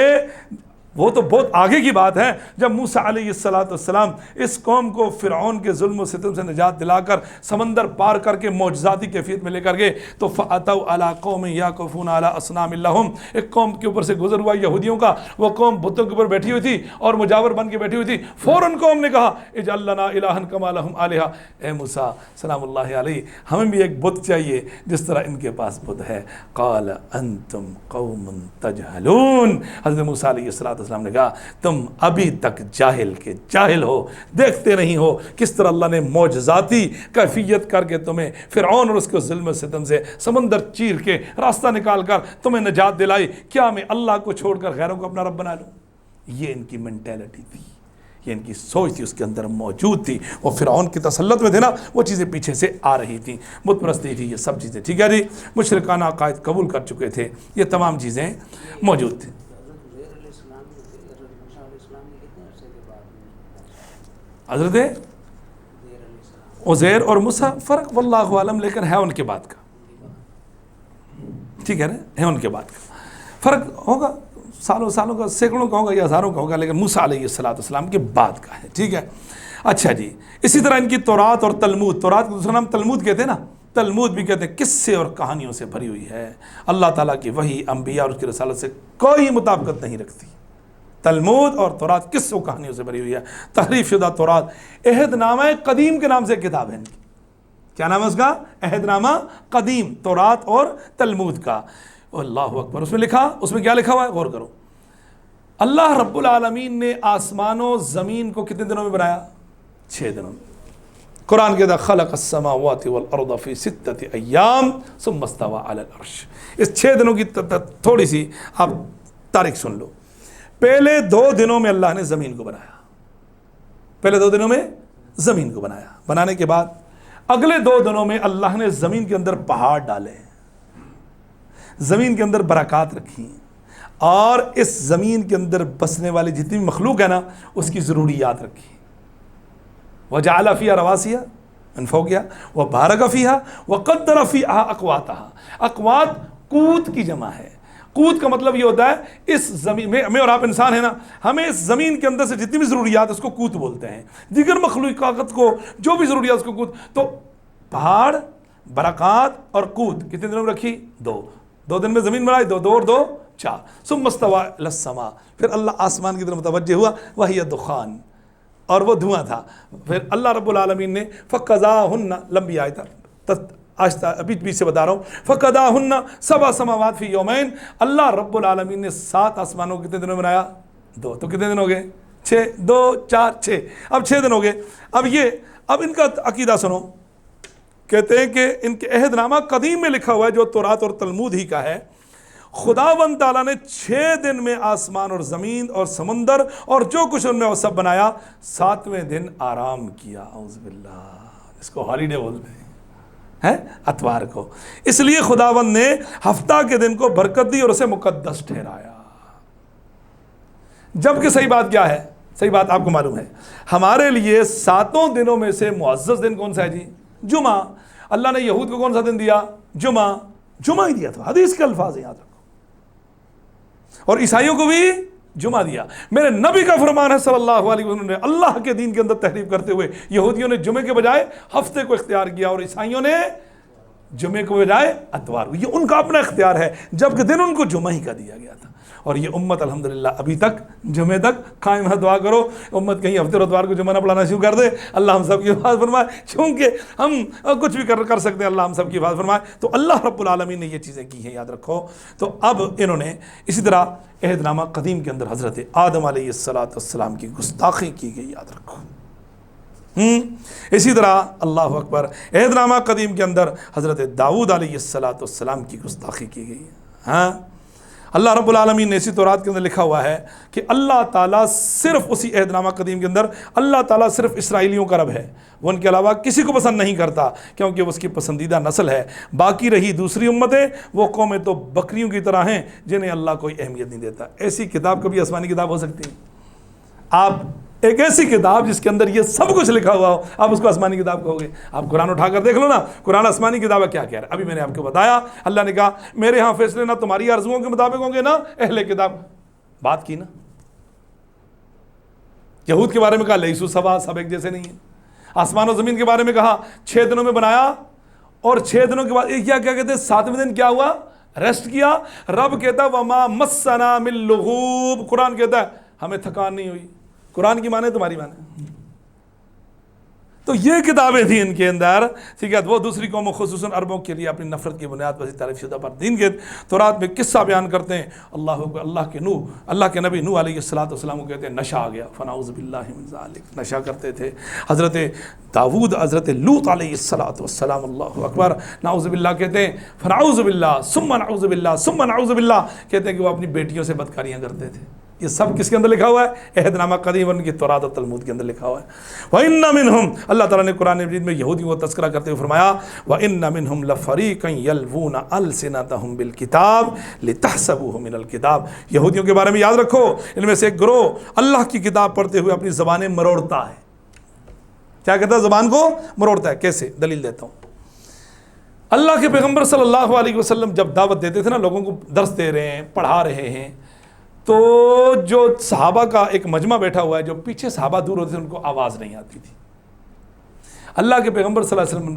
وہ تو بہت آگے کی بات ہے، جب موسیٰ علیہ السلام اس قوم کو فرعون کے ظلم و ستم سے نجات دلا کر سمندر پار کر کے معجزاتی کیفیت میں لے کر گئے تو فَأَتَوْا عَلَىٰ قَوْمٍ يَعْكُفُونَ عَلَىٰ أَصْنَامٍ لَهُمْ، ایک قوم کے اوپر سے گزر ہوا یہودیوں کا. وہ قوم بتوں کے اوپر بیٹھی ہوئی تھی اور مجاور بن کے بیٹھی ہوئی تھی. فوراً قوم نے کہا اجعل لنا الہا کما لہم آلہہ، اے موسیٰ سلام اللہ علیہ ہمیں بھی ایک بت چاہیے جس طرح ان کے پاس بت ہے. قال انتم قوم تجہلون، حضرت موسیٰ علیہ السلام نے کہا تم ابھی تک جاہل کے جاہل ہو، دیکھتے نہیں ہو کس طرح اللہ نے معجزاتی کیفیت کر کے تمہیں فرعون اور اس کے ظلم و ستم سے سمندر چیر کے راستہ نکال کر تمہیں نجات دلائی. کیا میں اللہ کو چھوڑ کر غیروں کو اپنا رب بنا لوں؟ یہ ان کی مینٹیلٹی تھی، یہ ان کی سوچ تھی، اس کے اندر موجود تھی. وہ فرعون کی تسلط میں تھے نا، وہ چیزیں پیچھے سے آ رہی تھیں، بت پرستی تھی، یہ سب چیزیں. ٹھیک ہے جی، مشرکانہ عقائد قبول کر چکے تھے، یہ تمام چیزیں موجود تھیں. حضرت عزیر اور موسیٰ فرق واللہ عالم، لیکن ہے ان کے بعد کا. ٹھیک ہے نا، ہے ان کے بعد کا. فرق ہوگا سالوں کا، سینکڑوں کا ہوگا یا ہزاروں کا ہوگا، لیکن موسیٰ علیہ السلام کے بعد کا ہے. ٹھیک ہے. اچھا جی، اسی طرح ان کی تورات اور تلمود، تورات کو دوسرا نام تلمود کہتے ہیں نا، تلمود بھی کہتے ہیں، قصے اور کہانیوں سے بھری ہوئی ہے. اللہ تعالیٰ کی وحی، انبیاء اور اس کی رسالت سے کوئی مطابقت نہیں رکھتی. تلمود اور تورات قصوں کہانیوں سے بھری ہوئی ہے. تحریف شدہ تورات عہد نامہ قدیم کے نام سے کتاب ہے ان کی. کیا نام ہے اس کا؟ عہد نامہ قدیم، تورات اور تلمود کا. اللہ اکبر. اس میں لکھا، اس میں کیا لکھا ہوا ہے؟ غور کرو. اللہ رب العالمین نے آسمان و زمین کو کتنے دنوں میں بنایا؟ 6 دنوں میں. قرآن کے اندر خلق السماوات والارض فی 6 ایام ثم استوى علی العرش. اس 6 دنوں کی تھوڑی سی آپ تاریخ سن لو. پہلے 2 دنوں میں اللہ نے زمین کو بنایا، پہلے 2 دنوں میں زمین کو بنایا. بنانے کے بعد اگلے 2 دنوں میں اللہ نے زمین کے اندر پہاڑ ڈالے، زمین کے اندر برکات رکھی، اور اس زمین کے اندر بسنے والی جتنی بھی مخلوق ہے نا اس کی ضروریات رکھی. وَجَعَلَ فِيهَا رَوَاسِيَ مِن فَوْقِهَا وَبَارَكَ فِيهَا وَقَدَّرَ فِيهَا أَقْوَاتَهَا. اقوات قوت کی جمع ہے. قوت کا مطلب یہ ہوتا ہے اس زمین میں اور آپ انسان ہیں نا، ہمیں اس زمین کے اندر سے جتنی بھی ضروریات اس کو قوت بولتے ہیں. دیگر مخلوقات کو جو بھی ضروریات اس کو قوت. تو پہاڑ، برکات اور قوت کتنے دنوں میں رکھی؟ 2 دن میں زمین بنائی، 2 اور 2 4. ثم استوى الى السماء، پھر اللہ آسمان کی طرف متوجہ ہوا، وہی دخان، اور وہ دھواں تھا. پھر اللہ رب العالمین نے فقضاهن، لمبی آیت آہستہ ابھی سے بتا رہا ہوں، فقضاهن 7 سماوات فی یومین. اللہ رب العالمین نے 7 آسمانوں کو کتنے دنوں میں بنایا؟ 2. تو کتنے دن ہو گئے؟ 6. 2 4 6. اب 6 دن ہو گئے. اب ان کا عقیدہ سنو. کہتے ہیں کہ ان کے عہد نامہ قدیم میں لکھا ہوا ہے جو تورات اور تلمود ہی کا ہے، خداوند تعالیٰ نے 6 دن میں آسمان اور زمین اور سمندر اور جو کچھ ان میں وہ سب بنایا، 7ویں دن آرام کیا. اعوذ باللہ. اس کو ہالیڈے بولتے ہیں، اتوار کو. اس لیے خداوند نے ہفتہ کے دن کو برکت دی اور اسے مقدس ٹھہرایا. جبکہ صحیح بات کیا ہے؟ صحیح بات آپ کو معلوم ہے، ہمارے لیے 7 دنوں میں سے معزز دن کون سا ہے جی؟ جمعہ. اللہ نے یہود کو کون سا دن دیا؟ جمعہ ہی دیا تھا. حدیث کے الفاظ ہیں، یاد رکھو. اور عیسائیوں کو بھی جمعہ دیا. میرے نبی کا فرمان ہے صلی اللہ علیہ وسلم نے اللہ کے دین کے اندر تحریف کرتے ہوئے یہودیوں نے جمعے کے بجائے ہفتے کو اختیار کیا اور عیسائیوں نے جمعے کو بجائے اتوار کو. یہ ان کا اپنا اختیار ہے، جبکہ دن ان کو جمعہ ہی کا دیا گیا تھا. اور یہ امت الحمدللہ ابھی تک جمعے تک قائم ہے. دعا کرو امت کہیں ہفتے اور اتوار کو جمعہ نہ پڑھانا شروع کر دے. اللہ ہم سب کی حفاظت فرمائے، چونکہ ہم کچھ بھی کر سکتے ہیں. اللہ ہم سب کی حفاظت فرمائے. تو اللہ رب العالمین نے یہ چیزیں کی ہیں، یاد رکھو. تو اب انہوں نے اسی طرح عہد نامہ قدیم کے اندر حضرت آدم علیہ السلام کی گستاخی کی گئی، یاد رکھو. اسی طرح اللہ اکبر عہد نامہ قدیم کے اندر حضرت داؤد علیہ السلام کی گستاخی کی گئی ہے. ہاں اللہ رب العالمین نے اسی تورات کے اندر لکھا ہوا ہے کہ اللہ تعالیٰ صرف اسی عہد نامہ قدیم کے اندر اللہ تعالیٰ صرف اسرائیلیوں کا رب ہے، وہ ان کے علاوہ کسی کو پسند نہیں کرتا کیونکہ وہ اس کی پسندیدہ نسل ہے. باقی رہی دوسری امتیں وہ قومیں تو بکریوں کی طرح ہیں جنہیں اللہ کوئی اہمیت نہیں دیتا. ایسی کتاب کبھی آسمانی کتاب ہو سکتی ہے؟ آپ ایک ایسی کتاب جس کے اندر یہ سب کچھ لکھا ہوا ہو آپ اس کو آسمانی کتاب کہو گے؟ آپ قرآن اٹھا کر دیکھ لو نا، قرآن آسمانی کتاب ہے کیا کہہ رہا ہے. ابھی میں نے آپ کو بتایا اللہ نے کہا میرے ہاں فیصلے نہ تمہاری آرزوؤں کے مطابق ہوں گے نہ اہل کتاب. بات کی نا یہود کے بارے میں کہا لیسو سوا، سب ایک جیسے نہیں ہیں. آسمان و زمین کے بارے میں کہا 6 دنوں میں بنایا اور 6 دنوں کے بعد کیا کہتے ہیں 7ویں دن کیا ہوا؟ ریسٹ کیا. رب کہتا ہے وما مسنا من لغوب، قرآن کہتا ہے ہمیں تھکان نہیں ہوئی. قرآن کی مانے تمہاری مانے. تو یہ کتابیں تھیں ان کے اندر، ٹھیک ہے. وہ دوسری قوموں خصوصاً عربوں کے لیے اپنی نفرت کی بنیاد پر تعریف شدہ پر دین کے تورات میں قصہ بیان کرتے ہیں. اللہ کے نبی نوح علیہ السلام کو کہتے ہیں نشہ آ گیا، فنعوذ باللہ من ذالک، نشہ کرتے تھے. حضرت داؤد حضرت لوط علیہ السلام اللہ اکبر نعوذ باللہ کہتے ہیں فنعوذ باللہ ثم نعوذ باللہ ثم نعوذ باللہ، کہتے ہیں کہ وہ اپنی بیٹیوں سے بدکاریاں کرتے تھے. یہ سب کس کے اندر لکھا ہوا ہے؟ عہد نامہ قدیم اور ان کی تورات اور تلمود کے اندر لکھا ہوا ہے. وَإِنَّ مِنْهُمْ، اللہ تعالیٰ نے قرآن مجید میں یہودیوں کا تذکرہ کرتے ہوئے فرمایا وَإِنَّ مِنْهُمْ لَفَرِيقًا يَلْوُونَ أَلْسِنَتَهُمْ بِالْكِتَابِ لِتَحْسَبُوهُ مِنَ الْكِتَابِ. یہودیوں کے بارے میں یاد رکھو ان میں سے ایک گروہ اللہ کی کتاب پڑھتے ہوئے اپنی زبانیں مروڑتا ہے. کیا کہتا ہے؟ زبان کو مروڑتا ہے. کیسے؟ دلیل دیتا ہوں. اللہ کے پیغمبر صلی اللہ علیہ وسلم جب دعوت دیتے تھے نا، لوگوں کو درس دے رہے ہیں، پڑھا رہے ہیں، تو جو صحابہ کا ایک مجمع بیٹھا ہوا ہے، جو پیچھے صحابہ دور ہوتے تھے ان کو آواز نہیں آتی تھی. اللہ کے پیغمبر صلی اللہ علیہ وسلم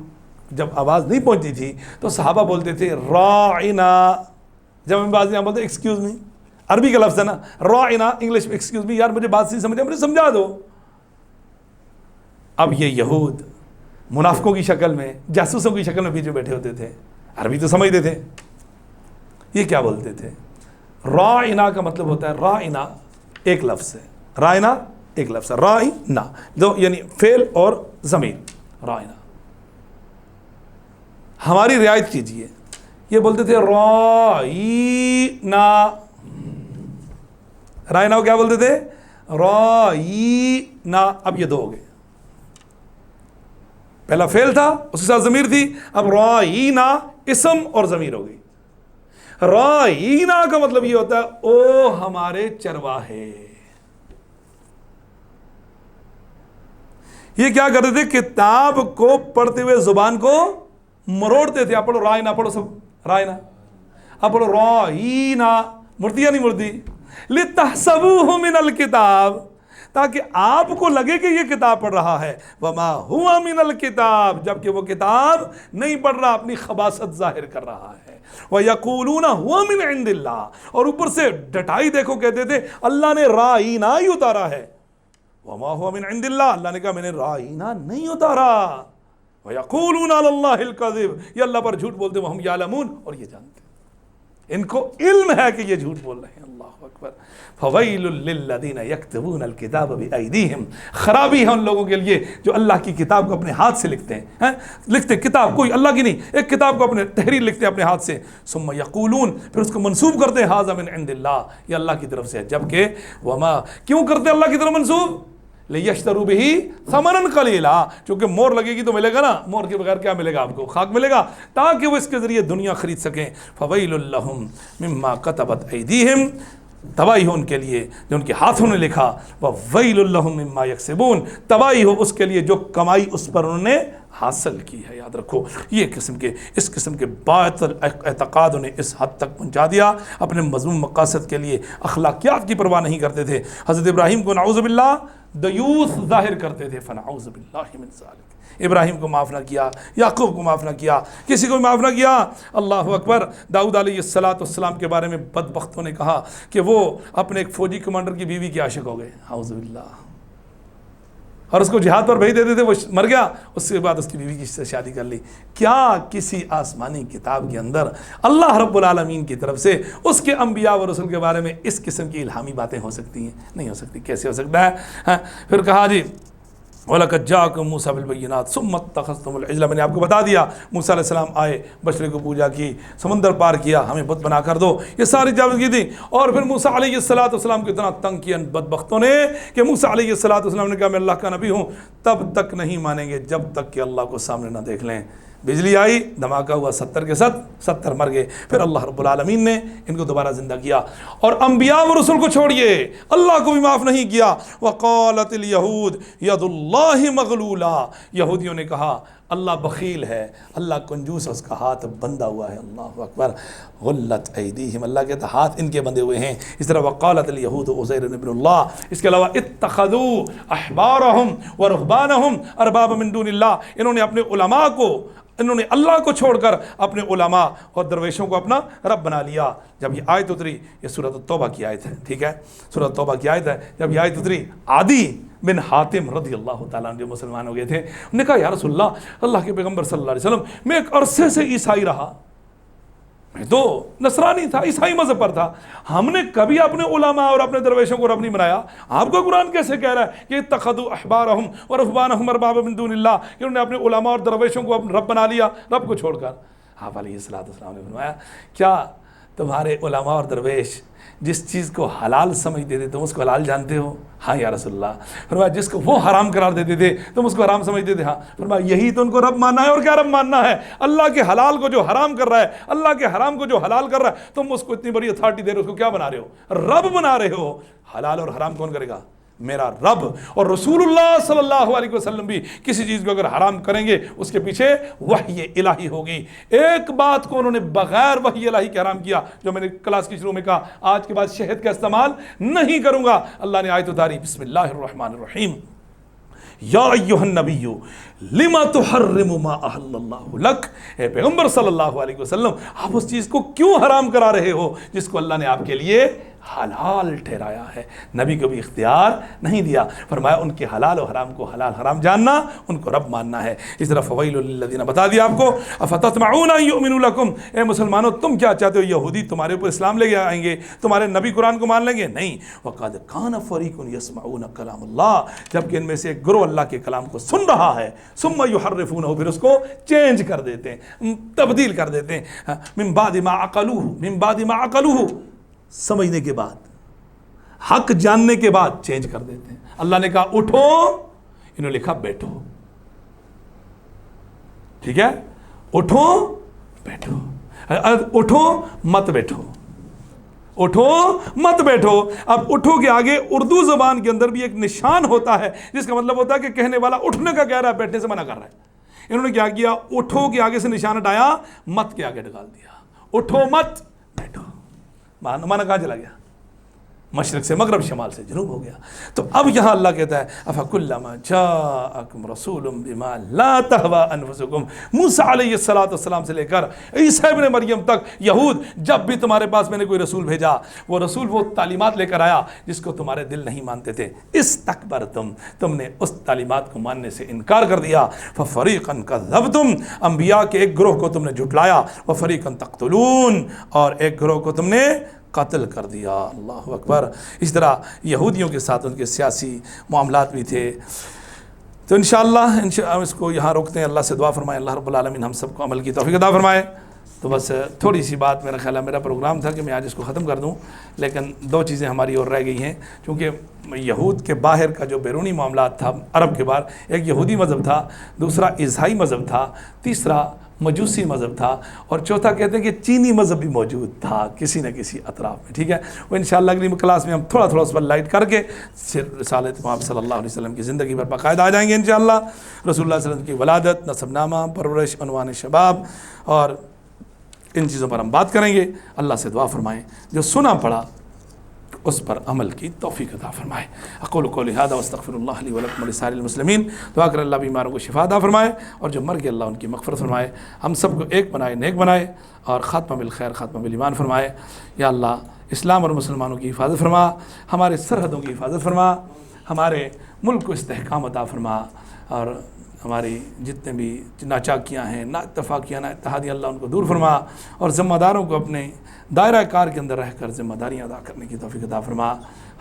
جب آواز نہیں پہنچتی تھی تو صحابہ بولتے تھے راعنا. جب ہم بعض یہاں بولتے ہیں ایکسکیوز می، عربی کا لفظ ہے نا، راعنا انگلش میں ایکسکیوز می، یار مجھے بات نہیں سمجھا، مجھے سمجھا دو. اب یہ یہود منافقوں کی شکل میں، جاسوسوں کی شکل میں پیچھے بیٹھے ہوتے تھے، عربی تو سمجھتے تھے. یہ کیا بولتے تھے؟ رائنا کا مطلب ہوتا ہے، رائنا ایک لفظ ہے، رائنا ایک لفظ ہے، رائنا دو یعنی فعل اور ضمیر. رائنا ہماری رعایت کیجئے. یہ بولتے تھے رائنا، رائنا کو کیا بولتے تھے؟ رائنا. اب یہ دو ہو گئے، پہلا فعل تھا اس کے ساتھ ضمیر تھی، اب رائنا اسم اور ضمیر ہو گئی. رائنا کا مطلب یہ ہوتا ہے او ہمارے چرواہے. یہ کیا کرتے تھے؟ کتاب کو پڑھتے ہوئے زبان کو مروڑتے تھے. آپ پڑھو رائنا، پڑھو سب رائنا. آپ پڑھو رائنا، مڑتی یا نہیں مڑتی؟ لِتَحْسَبُوهُ مِنَ الْكِتَابِ، تاکہ آپ کو لگے کہ یہ کتاب پڑھ رہا ہے. وَمَا هُوَ مِنَ الْكِتَابِ، جبکہ وہ کتاب نہیں پڑھ رہا، اپنی خباثت ظاہر کر رہا ہے. وَيَقُولُونَ هُوَ مِنْ عِنْدِ اللَّهِ، اور اوپر سے ڈٹائی دیکھو، کہتے تھے اللہ نے رائنا ہی اتارا ہے. وَمَا هُوَ مِنْ عِنْدِ اللَّهِ، اللہ نے کہا میں نے رائنا نہیں اتارا. وَيَقُولُونَ عَلَى اللَّهِ الْكَذِبَ، یہ اللہ پر جھوٹ بولتے ہیں. وَهُمْ يَعْلَمُونَ، اور یہ جانتے ہیں، ان کو علم ہے کہ یہ جھوٹ بول رہے ہیں. اللہ اکبر. فَوَيْلٌ لِّلَّذِينَ يَكْتُبُونَ الْكِتَابَ بِأَيْدِيهِمْ، خرابی ہے ان لوگوں کے لیے جو اللہ کی کتاب کو اپنے ہاتھ سے لکھتے ہیں. لکھتے کتاب کوئی اللہ کی نہیں، ایک کتاب کو اپنے تحریر لکھتے ہیں اپنے ہاتھ سے. ثُمَّ يَقُولُونَ، پھر اس کو منسوب کرتے ہیں هَذَا مِنْ عِنْدِ اللَّهِ، یہ اللہ کی طرف سے ہے. جبکہ وَمَا، کیوں کرتے ہیں اللہ کی طرف منسوب؟ لِيَشْتَرُوا بِهِ ثَمَنًا قَلِيلًا، چونکہ مور لگے گی تو ملے گا نا، مور کے بغیر کیا ملے گا آپ کو؟ خاک ملے گا، تاکہ وہ اس کے ذریعے دنیا خرید سکیں. فَوَيْلٌ لَّهُمْ مِمَّا كَتَبَتْ أَيْدِيهِمْ، تباہی ہو ان کے لیے جو ان کے ہاتھوں نے لکھا. وَوَيْلٌ لَّهُم مِّمَّا يَكْسِبُونَ، تباہی ہو اس کے لیے جو کمائی اس پر انہوں نے حاصل کی ہے. یاد رکھو یہ اس قسم کے باطل اعتقاد انہیں اس حد تک پہنچا دیا، اپنے مذموم مقاصد کے لیے اخلاقیات کی پرواہ نہیں کرتے تھے. حضرت ابراہیم کو نعوذ باللہ دیوث ظاہر کرتے تھے، فنعوذ باللہ من ذالک. ابراہیم کو معاف نہ کیا، یعقوب کو معاف نہ کیا، کسی کو معاف نہ کیا. اللہ اکبر. داؤد علیہ السلام کے بارے میں بدبختوں نے کہا کہ وہ اپنے ایک فوجی کمانڈر کی بیوی کے عاشق ہو گئے، اعوذ باللہ، اور اس کو جہاد پر بھیج دیتے تھے، وہ مر گیا، اس کے بعد اس کی بیوی کی سے شادی کر لی. کیا کسی آسمانی کتاب کے اندر اللہ رب العالمین کی طرف سے اس کے انبیاء و رسول کے بارے میں اس قسم کی الہامی باتیں ہو سکتی ہیں؟ نہیں ہو سکتی. کیسے ہو سکتا ہے؟ پھر کہا جی وَلَقَدْ جَاءَكُم مُوسَىٰ بِالْبَيِّنَاتِ ثُمَّ اتَّخَذْتُمُ الْعِجْلَ، میں نے آپ کو بتا دیا موسیٰ علیہ السلام آئے، بچڑے کو پوجا کی، سمندر پار کیا، ہمیں بت بنا کر دو، یہ ساری چیزیں کی تھی. اور پھر موسیٰ علیہ السلام کو اتنا تنگ کیا ان بدبختوں نے کہ موسیٰ علیہ السلام نے کہا میں اللہ کا نبی ہوں، تب تک نہیں مانیں گے جب تک کہ اللہ کو سامنے نہ دیکھ لیں. بجلی آئی، دھماکہ ہوا، 70 کے 70 مر گئے. پھر اللہ رب العالمین نے ان کو دوبارہ زندہ کیا. اور انبیاء و رسول کو چھوڑیے، اللہ کو بھی معاف نہیں کیا. وقالت الیہود ید اللہ مغلولہ، یہودیوں نے کہا اللہ بخیل ہے، اللہ کنجوس ہے، اس کا ہاتھ بندھا ہوا ہے. اللہ اکبر. غلت ایدیہم، اللہ کہتا ہے ہاتھ ان کے بندھے ہوئے ہیں. اس طرح وقالت الیہود عزیر ابن اللہ. اس کے علاوہ اتخذوا احبارہم ورہبانہم اربابا من دون اللہ، انہوں نے اپنے علماء کو، انہوں نے اللہ کو چھوڑ کر اپنے علماء اور درویشوں کو اپنا رب بنا لیا. جب یہ آیت اتری، یہ سورۃ التوبہ کی آیت ہے، ٹھیک ہے، سورۃ التوبہ کی آیت ہے. جب یہ آیت اتری، عادی بن حاتم رضی اللہ تعالیٰ عنہ جو مسلمان ہو گئے تھے، انہوں نے کہا یا رسول اللہ کے پیغمبر صلی اللہ علیہ وسلم، میں ایک عرصے سے عیسائی رہا، میں تو نصرانی تھا، عیسائی مذہب پر تھا، ہم نے کبھی اپنے علماء اور اپنے درویشوں کو رب نہیں بنایا. آپ کو قرآن کیسے کہہ رہا ہے کہ اتخذوا احبارہم ورہبانہم اربابا من دون اللہ، کہ انہوں نے اپنے علماء اور درویشوں کو رب بنا لیا، رب کو چھوڑ کر. آپ علیہ السلام نے فرمایا کیا تمہارے علماء اور درویش جس چیز کو حلال سمجھتے تھے تم اس کو حلال جانتے ہو؟ ہاں یا رسول اللہ. فرمایا جس کو وہ حرام قرار دیتے تھے تم اس کو حرام سمجھتے تھے؟ ہاں. فرمایا یہی تو ان کو رب ماننا ہے. اور کیا رب ماننا ہے؟ اللہ کے حلال کو جو حرام کر رہا ہے، اللہ کے حرام کو جو حلال کر رہا ہے، تم اس کو اتنی بڑی اتھارٹی دے رہے ہو، اس کو کیا بنا رہے ہو؟ رب بنا رہے ہو. حلال اور حرام کون کرے گا؟ میرا رب. اور رسول اللہ صلی اللہ علیہ وسلم بھی کسی چیز کو اگر حرام کریں گے اس کے پیچھے وحی الہی ہوگی. ایک بات کو انہوں نے بغیر وحی الہی کے حرام کیا، جو میں نے کلاس کی شروع میں کہا، آج کے بعد شہد کا استعمال نہیں کروں گا. اللہ نے آیت اتاری، بسم اللہ الرحمن الرحیم، یا ایہا النبی لما تحرم ما احل اللہ لک. اے پیغمبر صلی اللہ علیہ وسلم، آپ اس چیز کو کیوں حرام کرا رہے ہو جس کو اللہ نے آپ کے لیے حلال ٹھہرایا ہے؟ نبی کو بھی اختیار نہیں دیا. فرمایا ان کے حلال و حرام کو حلال حرام جاننا، ان کو رب ماننا ہے. اس طرح فویل للذین، بتا دیا آپ کو، افتطمعون ان یؤمنوا لکم، اے مسلمانوں تم کیا چاہتے ہو یہودی تمہارے اوپر اسلام لے کے آئیں گے، تمہارے نبی قرآن کو مان لیں گے؟ نہیں. وقد کان فریق یسمعون کلام اللہ، جبکہ ان میں سے ایک گروہ اللہ کے کلام کو سن رہا ہے، ثم یحرفونہ، پھر اس کو چینج کر دیتے ہیں، تبدیل کر دیتے ہیں، من بعد ما عقلوہ، سمجھنے کے بعد، حق جاننے کے بعد چینج کر دیتے ہیں. اللہ نے کہا اٹھو، انہوں نے لکھا بیٹھو. ٹھیک ہے، اٹھو بیٹھو، اٹھو مت بیٹھو، اٹھو مت بیٹھو. اب اٹھو کے آگے اردو زبان کے اندر بھی ایک نشان ہوتا ہے جس کا مطلب ہوتا ہے کہ کہنے والا اٹھنے کا کہہ رہا ہے، بیٹھنے سے منع کر رہا ہے. انہوں نے کیا کیا؟ اٹھو کے آگے سے نشان ہٹایا، مت کے آگے ڈال دیا. اٹھو مت بیٹھو. مانا کہاں چلا گیا؟ مشرق سے مغرب، شمال سے جنوب ہو گیا. تو اب یہاں اللہ کہتا ہے افکلما جاءکم رسول بما لا تہوی انفسکم. موسیٰ علیہ السلام سے لے کر عیسیٰ ابن مریم تک یہود، جب بھی تمہارے پاس میں نے کوئی رسول بھیجا، وہ رسول وہ تعلیمات لے کر آیا جس کو تمہارے دل نہیں مانتے تھے. استکبرتم، تم نے اس تعلیمات کو ماننے سے انکار کر دیا. ففریقا کذبتم، انبیاء کے ایک گروہ کو تم نے جھٹلایا. وفریقا تقتلون، اور ایک گروہ کو تم نے قتل کر دیا. اللہ اکبر. اس طرح یہودیوں کے ساتھ ان کے سیاسی معاملات بھی تھے. تو انشاءاللہ اس کو یہاں روکتے ہیں. اللہ سے دعا فرمائے اللہ رب العالمین ہم سب کو عمل کی توفیق عطا فرمائے. تو بس تھوڑی سی بات، میرا خیال ہے میرا پروگرام تھا کہ میں آج اس کو ختم کر دوں، لیکن دو چیزیں ہماری اور رہ گئی ہیں. چونکہ یہود کے باہر کا جو بیرونی معاملات تھا عرب کے باہر، ایک یہودی مذہب تھا، دوسرا عیسائی مذہب تھا، تیسرا مجوسی مذہب تھا، اور چوتھا کہتے ہیں کہ چینی مذہب بھی موجود تھا کسی نہ کسی اطراف میں. ٹھیک ہے، وہ انشاءاللہ اگلی کلاس میں ہم تھوڑا تھوڑا اس پر لائٹ کر کے رسالت محمد صلی اللہ علیہ وسلم کی زندگی پر باقاعدہ آ جائیں گے انشاءاللہ. رسول اللہ صلی اللہ علیہ وسلم کی ولادت، نسب نامہ، پرورش، عنوان شباب، اور ان چیزوں پر ہم بات کریں گے. اللہ سے دعا فرمائیں جو سنا پڑا اس پر عمل کی توفیق عطا فرمائے. اقول قولی ھذا واستغفر اللہ لی ولکم ولسائر المسلمین. دعا کر اللہ بیماروں کو شفا عطا فرمائے، اور جو مر گئے اللہ ان کی مغفرت فرمائے. ہم سب کو ایک بنائے، نیک بنائے، اور خاتمہ بالخیر، خاتمہ بالایمان فرمائے. یا اللہ اسلام اور مسلمانوں کی حفاظت فرما، ہمارے سرحدوں کی حفاظت فرما، ہمارے ملک کو استحکام عطا فرما، اور ہماری جتنے بھی ناچاکیاں ہیں، نا اتفاقیاں، نا اتحادیاں، اللہ ان کو دور فرما، اور ذمہ داروں کو اپنے دائرہ کار کے اندر رہ کر ذمہ داریاں ادا کرنے کی توفیق عطا فرما،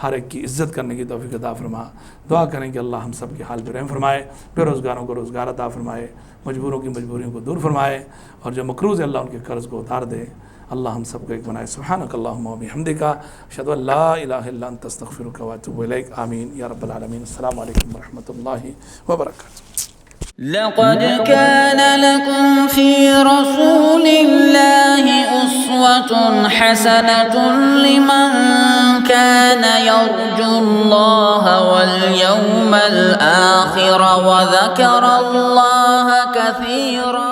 ہر ایک کی عزت کرنے کی توفیق عطا فرما۔ دعا کریں کہ اللہ ہم سب کے حال پہ رحم فرمائے، بے روزگاروں کو روزگار عطا فرمائے، مجبوروں کی مجبوریوں کو دور فرمائے، اور جو مقروض ہے اللہ ان کے قرض کو اتار دے، اللہ ہم سب کو ایک بنائے۔ سبحانک اللہم و بحمدک، اشہد ان لا الہ الا انت، استغفرک و اتوب الیک۔ آمین یا رب العالمین۔ السلام علیکم ورحمۃ اللہ وبرکاتہ۔ لقد كان لكم في رسول الله أسوة حسنة لمن كان يرجو الله واليوم الآخر وذكر الله كثيرا